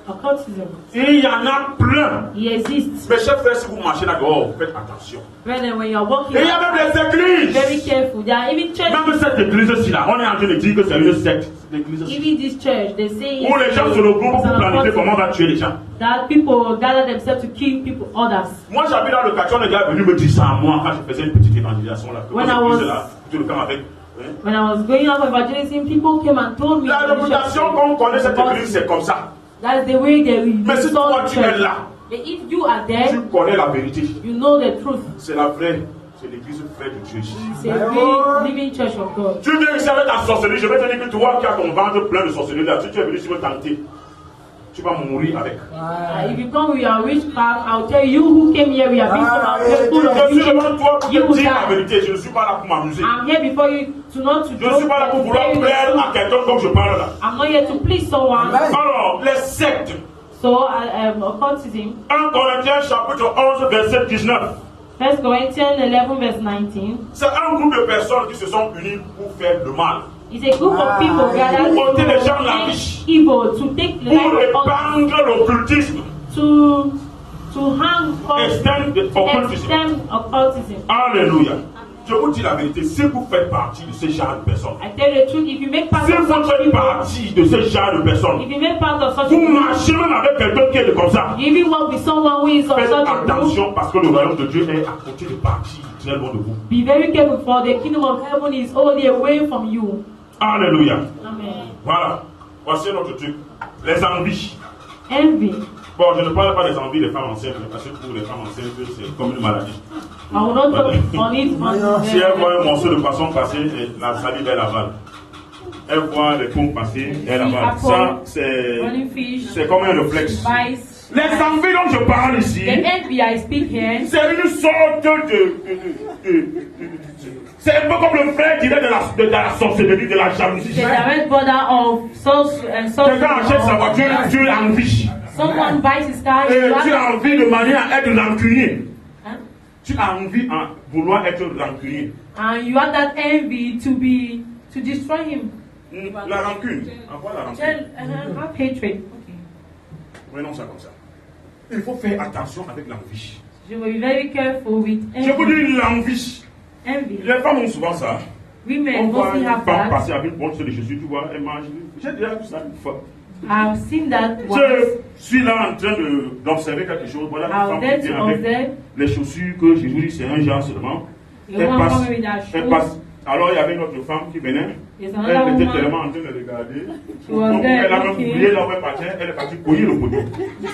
Occultism. Il y en a plein. It exists. Mes chers frères, si vous marchez là dehors, faites attention. Brethren, when you are walking, Et il y a même les very églises. careful. There are even churches. Même cette église-ci là, on est en train de dire que c'est une secte. L'église Even this church, they say où les gens se regroupent pour planifier comment on va tuer les gens. that people gather themselves to kill people, others. Moi j'habite dans le quartier, on est déjà venu me dire ça à moi quand je faisais une petite évangélisation là. When I Quand was- je là, tout le temps avec. Hein? When I was going out for evangelism, people came and told me. La réputation qu'on connaît cette église, c'est comme ça. That's the way they Mais si saw toi the tu es church. là, But if you are there, tu connais la vérité. you know the truth. C'est la vraie, c'est l'église vraie de Dieu. It's a real living church of God. Tu viens ici avec ta sorcellerie, je vais te dire que toi qui as ton ventre plein de sorcellerie là, si tu es venu ici me tenter, tu vas mourir avec. If you come with your witchcraft, I'll tell you who came here. We are being full of Je suis devant toi pour You te will dire la die. vérité, je ne suis pas là pour m'amuser. I'm here before you to not to Je ne suis pas là pour vouloir tell you the plaire à truth. quelqu'un comme je parle là. I'm not here to please someone. Alors, les sectes. So, occultism. 1 Corinthiens chapitre 11 verset 19. 1 Corinthians 11 verse 19. C'est un groupe de personnes qui se sont unies pour faire le mal. It's a group of people gathered Pour ôter les gens to de la make vie. evil, to take the Pour life of others, répandre l'occultisme. to hang Extend the occultism. extend occultism. Alléluia. Je vous dis la vérité, si vous faites partie de ce genre de personnes, I tell you the truth, if you make part si of vous such faites people, partie de ce genre de personnes, if you make part of such vous people, marchez même avec quelqu'un qui est comme ça. you even work with someone who is of Faites such a group, attention parce que le royaume de Dieu est à côté de partie très loin de vous. be very careful, for the kingdom of heaven is only away from you. Alléluia. Amen. Voilà. Voici notre truc. Les envies. Envy. Bon, je ne parle pas des envies des femmes enceintes, parce que pour les femmes enceintes, c'est comme une maladie. I will not talk on it. Si elle voit un morceau de poisson passer, la salive, elle avale. Elle voit les pompes passer, elle avale. Ça, Running fish, c'est comme un réflexe. bites. Les envies dont je parle ici, The envy I speak here, c'est une sorte c'est un peu comme le frère dirait de la sorcellerie, de la jalousie. the direct border of Quelqu'un achète sa voiture, tu as envie. someone buys his car, Et you tu have, as envie de manière à être rancunier. Huh? Tu as envie de vouloir être rancunier. and you have that envy to destroy him. La rancune. Avoir la rancune. Have hatred. Okay. Prenons ça comme ça. Il faut faire attention avec l'envie. You will be very careful with Je vous envy. dis l'envie. Envy. Les femmes ont souvent ça. On Women voit mostly une have femme that. passer avec une bonne de Jésus, tu vois, elle mange. J'ai déjà vu ça une fois. I've seen that once. Je suis là en train d'observer quelque chose. Voilà une I'll femme there qui to vient avec observe. les chaussures que Jésus dit c'est un genre seulement. The Elle one passe, coming with that elle shoe. passe. Alors il y avait une autre femme qui venait. There's Elle another était woman. tellement en train de regarder. was there Elle a même looking. oublié là où elle partait. Elle est partie couiller le poteau.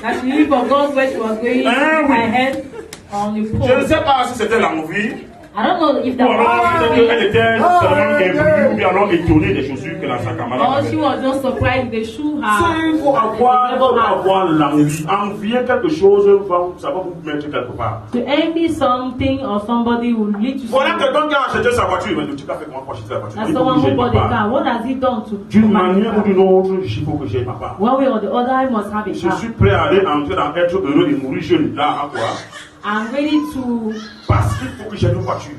That she really forgot where she was going. Ah, oui. Her head on the Je ne pole. sais pas si c'était l'envie. I don't know if Ou that alors was peut-être qu'elle envy, était seulement éblouie ou bien alors étonnée des chaussures que la sa camarade or she avait. was just surprised the shoe Il faut avoir l'envie. Envier quelque chose, ça va vous mettre quelque part. To envy something or somebody will lead to Voilà something. quelqu'un qui a acheté sa voiture. Mais le type a fait comment pour acheter la voiture? That's Il faut someone que who j'aie ma bought the part. car. What has he done to D'une buy the manière ou car? d'une autre, il faut que j'aie ma part. One way or the other, I must have a Je car. suis prêt à aller entrer dans être heureux et mourir jeune. Là, à quoi? I'm ready to Parce qu'il faut que j'ai une voiture.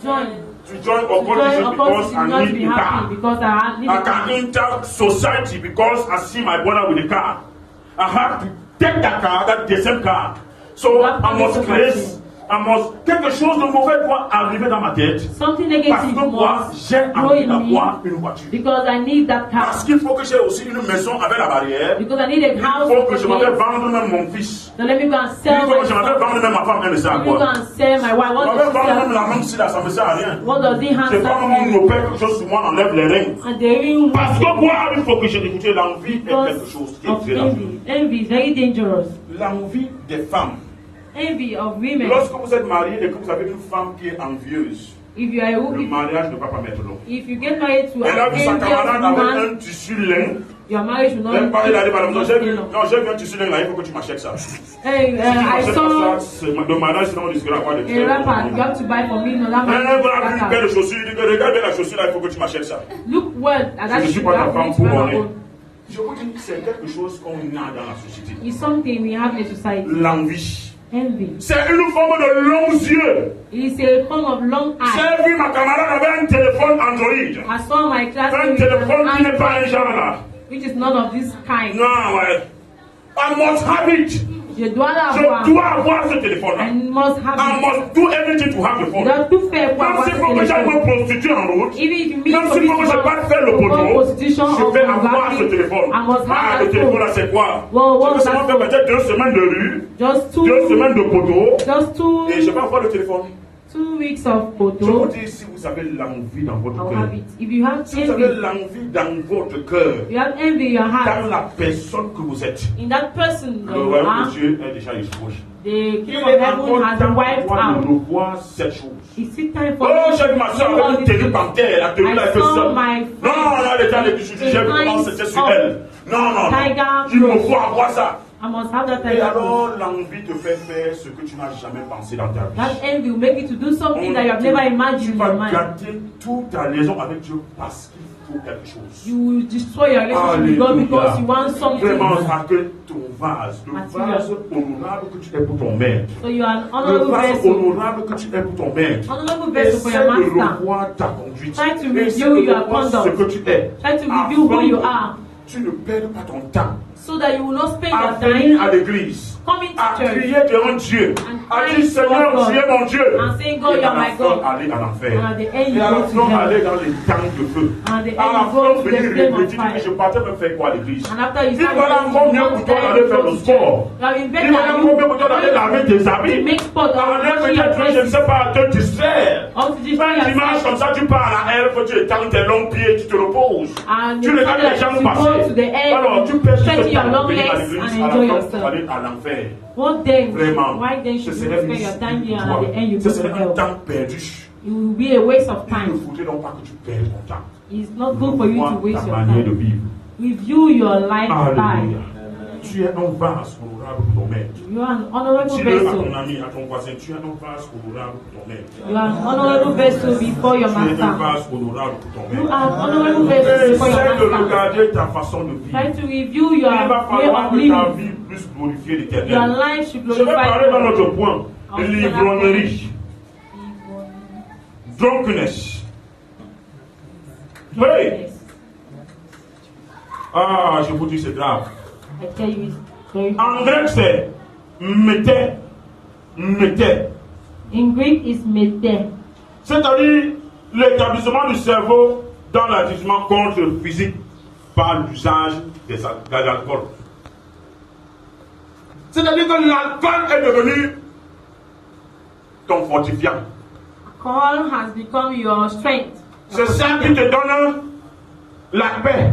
join. To join To join opposition a because to I not need be a happy car. because I need I a car. can enter society because I see my brother with a car. I have to take that car, that the same car. So You have to I must make create, quelque chose de mauvais doit arriver dans ma tête. Something Parce negative que moi, must j'ai grow envie in me d'avoir une voiture. because I need that Parce car. qu'il faut que j'ai aussi une maison avec la barrière. Because I need a Il house faut que with je a m'en vais gate. vendre même mon fils. So let me go and Il sell faut my que je m'en vais son. vendre même ma femme, elle ne sert à Let me go quoi. and sell my wife. Je What m'en does vais she vendre même sell? la main si là, ça me sert à rien. What does he C'est have? pas mon opère quelque chose sur moi, on enlève les reins. And they even Parce que moi, il faut que j'ai écouté l'envie est quelque because chose qui est of très dangereux. envy. Envy is very dangerous. L'envie des femmes. Envy of women. Lorsque vous êtes marié et que vous avez une femme qui est envieuse, If you are a le woman, mariage ne va pas mettre long. if you get married to Elle a an vu sa envious camarade avec woman, un tissu lin. your marriage will Elle not parlait d'aller par la maison. stay long. Non, j'ai vu un tissu lin là, il faut que tu m'achètes ça. Hey, Si tu I m'achètes saw pas ça, c'est le mariage, sinon on risquera pas de a rapper. You have to buy for me. No, that Elle man. a vu une paire de chaussures, il dit que regarde bien la chaussure là, il faut que tu m'achètes ça. Look well at that Je ne suis shoe. pas ta That femme makes pour my donner. own. Je vous dis, c'est quelque chose qu'on a dans la société. It's something we have in society. L'envie. Envy. C'est une forme de longs yeux. It is a form of long eye. J'ai vu ma camarade avec un téléphone Android. I saw my Un classmate with téléphone qui an n'est pas un genre Android, là. which is none of this kind. Non, ouais. I must have it. Je dois Je l'avoir. dois avoir ce téléphone-là. I must have I it. must do everything to have the Je phone. dois tout faire pour Même avoir s'il ce faut que j'aille me téléphone. prostituer en route, Even if you meet même s'il faut que je parte faire le poteau, prostitution je or vais avoir ce pornography, téléphone. I must Ah, have le that téléphone là, phone. c'est quoi? Well, what Je was vais seulement that faire phone? peut-être 2 semaines de rue, Just 2 semaines de poteau, just et je vais avoir le téléphone. 2 weeks of Je vous photo. dis, si vous avez l'envie dans votre I'll cœur, have it. If you have si vous avez envy, l'envie dans votre cœur, you have envy in your dans heart, la personne que vous êtes, in that person that le you royaume de are, Dieu est déjà exposé. the Il kingdom est of heaven encore has temps been pour wiped toi de out. revoir cette chose. Is it time for Oh, me j'ai vu ma to soeur do avec all une these tenue things? panthère, la tenue là I est que saw ça. my Non, là, les gens les plus j'ai vu comment c'était sur elle. Non, non, non. Il me faut avoir ça. I must have that Et type of alors, l'envie te fait faire ce que tu n'as jamais pensé dans ta vie. That envy will make you to do something that you have never Tu imagined in your vas mind. gâter toute ta liaison avec Dieu parce qu'il faut quelque chose. You will destroy your relationship with God because you want something. Vraiment, ça que ton vase, le Material. vase honorable que tu es pour ton maître. So you are an Le honorable vase vessel. honorable que tu es pour ton maître. Honorable vessel for Essaie your de master. revoir ta conduite. Try to Essaie review de your revoir conduct. ce que tu es. Try to review who you are Tu ne perds pas ton temps so that you will not spend à your time venir à l'église, coming à to church crier devant Dieu, and à crying dire Seigneur, before tu es God mon Dieu. and saying, God, Et you à are la my fin, God. aller en enfer. And at the end, Et you à la go to fin, aller hell. dans les temps de feu. And at the À la end, you go fin, to venir the flame of regretter que fire. je partais me faire quoi à l'église. And after you Il start voilà combien pour toi d'aller faire le sport. you have been Il voilà combien pour toi d'aller laver tes habits. make sport or Aller washing your peut-être, je ne dresses sais pas, te distraire. or to destroy Un dimanche yourself. comme ça, tu pars à la haie, tu étends tes longs pieds, tu te reposes. And Tu you regardes les gens to go to passer. the end, Alors, tu perds stretch ce your temps long pour venir à legs l'église, and à la enjoy fin, yourself. pour aller à l'enfer. What then? Vraiment, Why then ce should you serait spend your time here and pour at the end you toi. Ce go to serait un hell? temps perdu. It will be a waste of Il ne time. faudrait donc pas que tu perdes ton temps. It's not good for you to Revois waste ta your manière de time. vivre. Review your lifestyle. Alléluia. Tu es un vase honorable pour ton maître. You are an honorable Dis-le à vessel. ton ami, à ton voisin, tu es un vase honorable pour ton maître. You are an honorable vessel before your Tu es un master. vase honorable pour ton You maître. are an honorable vessel before Essaye de your master. regarder ta façon de vivre. Try to review Il your va way falloir of que ta living. vie puisse glorifier Your l'Éternel. life should Je vais glorify parler dans God. notre point de l'ivrognerie, drunkenness. Oui. Yes. Ah, je vous dis, c'est grave. I tell you, it's very En grec, c'est mété. in Greek is mete. C'est-à-dire l'établissement du cerveau dans l'agissement contre le physique par l'usage de l'alcool. C'est-à-dire que l'alcool est devenu ton fortifiant. Alcohol has become your strength. C'est ça qui te donne la paix.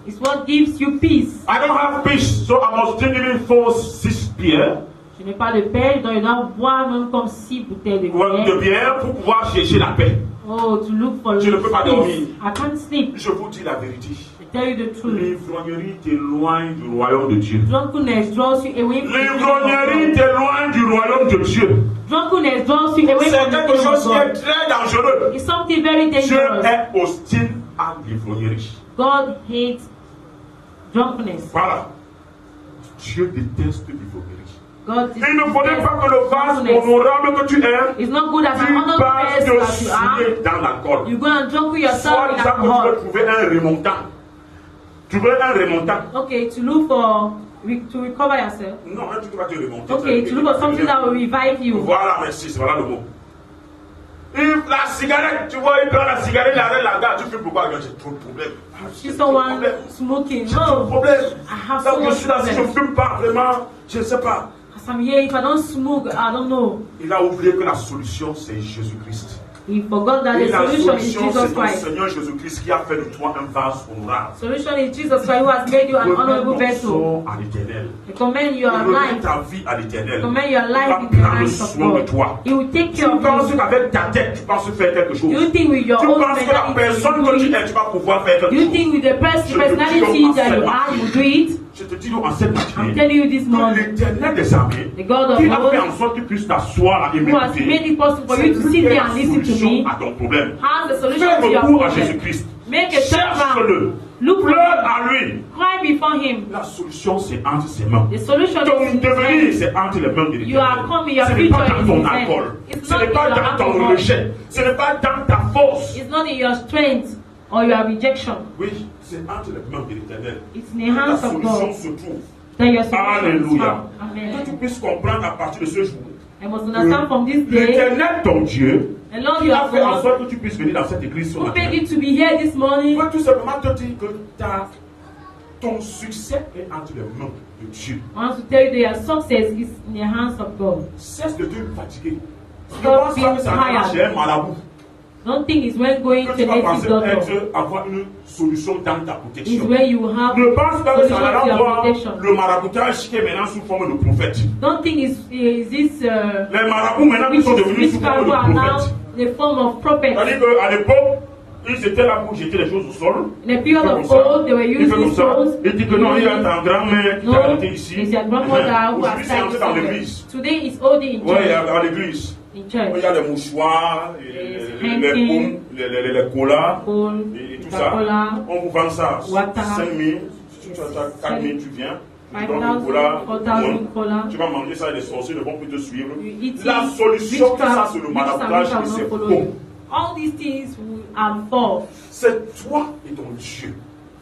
It's what gives you peace. I don't have peace, so I must drink even 4-6 beers Je n'ai pas de paix, donc je dois boire même comme 6 bouteilles de de bière. bière pour pouvoir chercher la paix. Oh, to look for Je ne peux pas dormir. peace. I can't sleep. Je vous dis la vérité. I tell you the truth. L'ivrognerie t'éloigne du royaume de Dieu. Drunkenness draws you away from the kingdom of L'ivrognerie God. t'éloigne du royaume de Dieu. Drunkenness draws you away C'est from the quelque kingdom chose of qui est God. très dangereux. It's something very Dieu dangerous. est hostile à l'ivrognerie. God hates drunkenness. Voilà. Dieu déteste l'ivrognerie. God Il ne faudrait pas que le vase drunkenness. honorable que tu es, It's not good as tu an honored passes person de that you are. souiller dans l'alcool. You go and drunk yourself Soit in disant que tu alcohol. veux trouver un remontant. Tu veux un remontant. Okay, to look for to recover yourself. Non, un truc qui va te remonter. Okay, to look for something that will revive you. Voilà, merci, c'est voilà le mot. La cigarette, tu vois, il prend la cigarette, il arrête la gare, tu fais pourquoi? J'ai trop de problèmes. See someone smoking. J'ai trop de No, problèmes. I have Donc so je much suis là, si je ne problem. fume pas, vraiment, je ne sais pas. As I'm here, if I don't smoke, I don't know. Il a oublié que la solution, c'est Jésus-Christ. He forgot that Et the la solution is solution, Jesus c'est ton Christ. Seigneur Jésus-Christ qui a fait de toi un vase honorable. Solution is Jesus Christ who has made you an honorable Remets ton vessel. sort à l'Éternel. I commend your Remets life. ta vie à l'Éternel. Commend your Il life va in the prendre hands of soin de God. toi. He will take Tu care of penses you. qu'avec ta tête, tu penses faire quelque chose. You think with your Tu own penses que la personne que tu mentality, es, tu vas pouvoir faire quelque you chose. think with the Je te personality dis that you are, you will do it. Je te dis en cette I'm matinée telling you this que morning, l'Éternel des armées, the God of qui a fait en hosts, sorte que tu puisses t'asseoir et who has made m'écouter, it possible for c'est you to lui sit qui a there la and listen to solution me, à ton problème. has the solution Fais to your recours à problem. Jésus-Christ. Make a turnaround. Cherche-le. Look for Pleure him. à lui. Cry before him. La solution, c'est entre ses mains. The solution Ton is in his devenir, hand. c'est entre les mains de You are l'Éternel. coming, your Ce n'est pas future dans is ton in his hand. alcool. It's Ce not n'est in pas your dans ton alcohol. rejet. Ce n'est pas dans ta force. It's not in your strength or your rejection. Oui, c'est entre les mains de l'Éternel. It's in the La hands of solution God se trouve. that your solution is Alléluia. found. Que Amen. tu puisses comprendre à partir de ce jour. I must understand from this day, L'Éternel, ton Dieu, the Lord qui your a fait en God, sorte que tu puisses venir dans cette église ce who matin. made you to be here this morning, Je veux tout simplement te dire que ton succès est entre les mains de Dieu. wants to tell you that your success is in the hands of God. Cesse de te fatiguer. Stop Je pense pas being que ça va tired. chez un marabout. Don't think it's when going Que to tu a vas native penser doctor. avoir une solution dans ta Is protection. where you have Ne pense pas que ça solution va to your avoir protection. le maraboutage qui est maintenant sous forme de prophète. Don't think is this Les marabouts maintenant qui sont devenus sous forme who are de now prophète. the form of prophets. C'est-à-dire qu'à l'époque, ils étaient là pour jeter les choses au sol. In the period Comme of ça. old, they were Il fait using comme ça. stones. Il dit que non, il y a ta grand-mère qui No, t'a arrêté ici. it's your grandmother who has Aujourd'hui, c'est entré died dans somewhere. l'église. Today is holding in Oui, church. à l'église. In Il church. y a les mouchoirs, Yes, les hanky, paumes, les colas, Coal, et tout ça. Coca-Cola, On vous vend ça. water. 5 000, tu Yes. as 4 000, tu viens. Tu 5,000, prends du cola, 4,000 cola. tu vas manger ça et les sorciers ne vont plus te suivre. You eat La it, solution, witchcraft, ça c'est le maraboutage witchcraft et will c'est not follow bon. you. All these things are false. C'est toi et ton Dieu.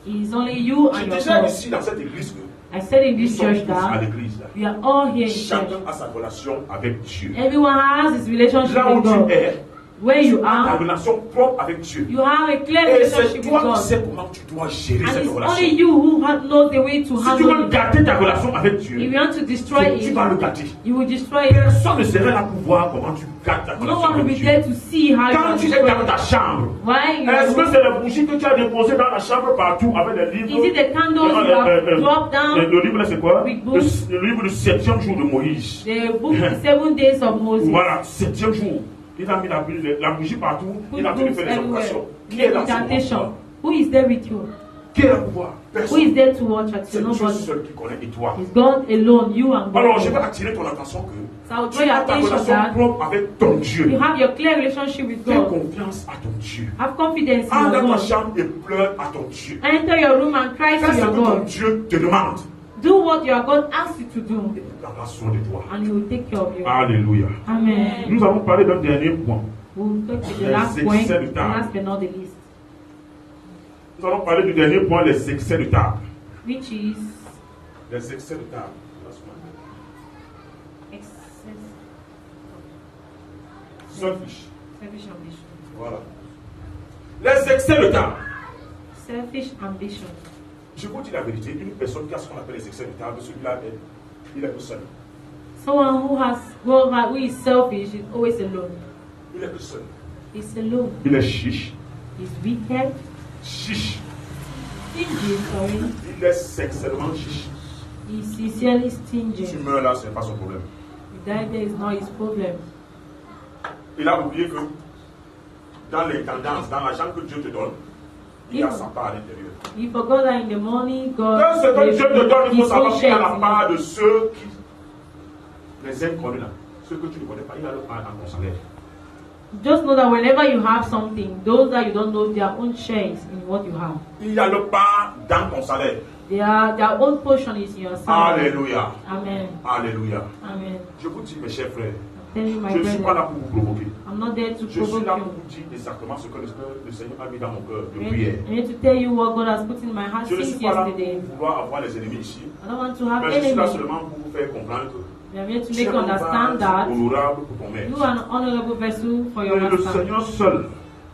It is only you J'ai and your déjà God. ici dans cette église que I said in nous this sommes church tous à that l'église. Là. we are all here in church. Chacun a sa relation avec Dieu. Everyone has his relationship Là où with tu God. es, Where you ta are, relation propre avec Dieu. you have a clear Et c'est relationship with toi qui God. sais comment tu dois gérer And cette it's relation. only you who knows the way to Si tu handle veux it. gâter ta relation avec Dieu, If you want to destroy tu vas le it, gâter. you will destroy it. Personne ne serait là pour voir comment tu gâtes ta No relation one will avec be Dieu. there to see how you Quand are tu es dans destroying ta it. chambre, Why? est-ce que c'est les bougies que tu as déposées dans la chambre partout avec les livres? Is it the candles you have dropped down? Le livre là c'est quoi? With books? Le livre du 7e jour de Moïse. The book, the 7 days of Moses. Voilà, 7e jour. Il a mis la bougie partout, Put il a tenu books faire les everywhere. opérations. Qui est dans ce Incantation. monde? Who is there with you? Qui est là pour voir? Who Personne. is there to watch at C'est you? Dieu Nobody. seul qui connaît et toi. It's God alone, you and God. Alors, je vais attirer ton attention que So I will tu draw your as ta attention relation that propre avec ton Dieu. you have your clear relationship with Fais God. confiance à ton Dieu. Have confidence in Entre your dans ta God. chambre et pleure à ton Dieu. Enter your room and cry Fais to ce your que ton God. Dieu te demande. Do what your God asks you to do, Il prendra soin de toi. and He will take care of you. Alléluia. Amen. Nous allons parler d'un dernier point. We'll talk to the Les last excès point, de the table. last but not the least, Nous allons parler du dernier point, les excès de table. which is Les excès de table. excess, Selfish. selfish ambition. Voilà. Les excès de table. Selfish ambition. Je vous dis la vérité, une personne qui a ce qu'on appelle les excès de table, celui-là, il est tout seul. Someone who is selfish is always alone. Il est tout seul. He's alone. Il est chiche. He's wicked, Chiche. stingy, sorry. Il est sexuellement chiche. He's sincerely Si stingy. tu meurs là, ce n'est pas son problème. If that there is not his problem. Il a oublié que dans les tendances, dans l'argent que Dieu te donne, il y a sa part à l'intérieur. He forgot that in the morning God Dans ce que Dieu te donne, il faut his savoir own qu'il y a la shares. part de ceux qui, les inconnus là, ceux que tu ne connais pas, il a leur part dans ton salaire. Just know that whenever you have something, those that you don't know, their own shares in what you have. Il y a leur part dans ton salaire. Their own portion is in your salary. Alléluia. Amen. Alléluia. Amen. Je vous dis, mes chers frères, I'm telling you, my je ne suis pas là brother, pour vous provoquer. I'm not there to Je suis provoke là pour you. vous dire exactement ce que le Seigneur a mis dans mon cœur de I'm prière. here to tell you what God has put in my heart Je ne since suis pas là yesterday. pour vouloir avoir les ennemis ici, I don't want to have mais je suis là enemies. seulement pour vous faire comprendre que I'm here to tu es make you un understand that honorable pour ton maître. you are an honorable vessel for your Mais le master. Seigneur seul,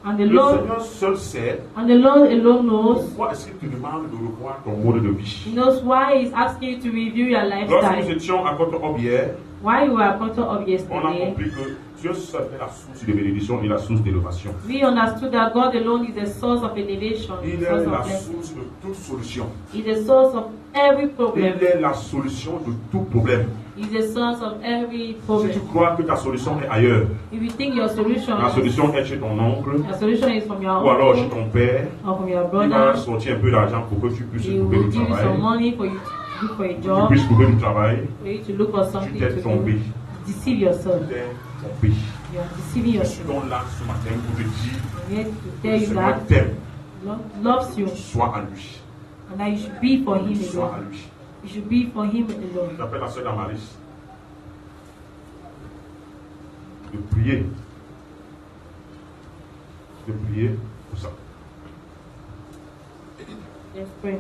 And the le Lord Seigneur seul sait alone knows. pourquoi est-ce qu'il te demande de revoir ton mode de He vie. knows why He's asking you to review your Lorsque nous lifestyle. étions à Côte-Or hier, Why you were a quarter of on a yesterday, compris que Dieu seul est la source de bénédiction et la source d'élévation. we understood that God alone is the source of elevation, Il the est source la of blessing. source de toute solution. He's the source of every problem. Il est la solution de tout problème. He's the source of every Si tu problem. crois que ta solution est ailleurs, If you think your solution, la solution est chez ton oncle your solution is from your ou alors chez uncle ton père, or from your il va brother, sortir un peu d'argent pour que tu puisses he trouver will du give you some travail. money for you to look for a Tu job, puisses trouver du travail, for you to look for tu something t'es to trompé. do. Deceive yourself. Tu t'es trompé. You are deceiving Je suis yourself. donc là ce matin pour te dire I'm here to que tell le you Seigneur that t'aime. Lord loves you Sois à lui. and that you should be for Him Sois à alone. lui. You should be for Him alone. J'appelle la sœur Damaris de prier. De prier pour ça. Let's pray.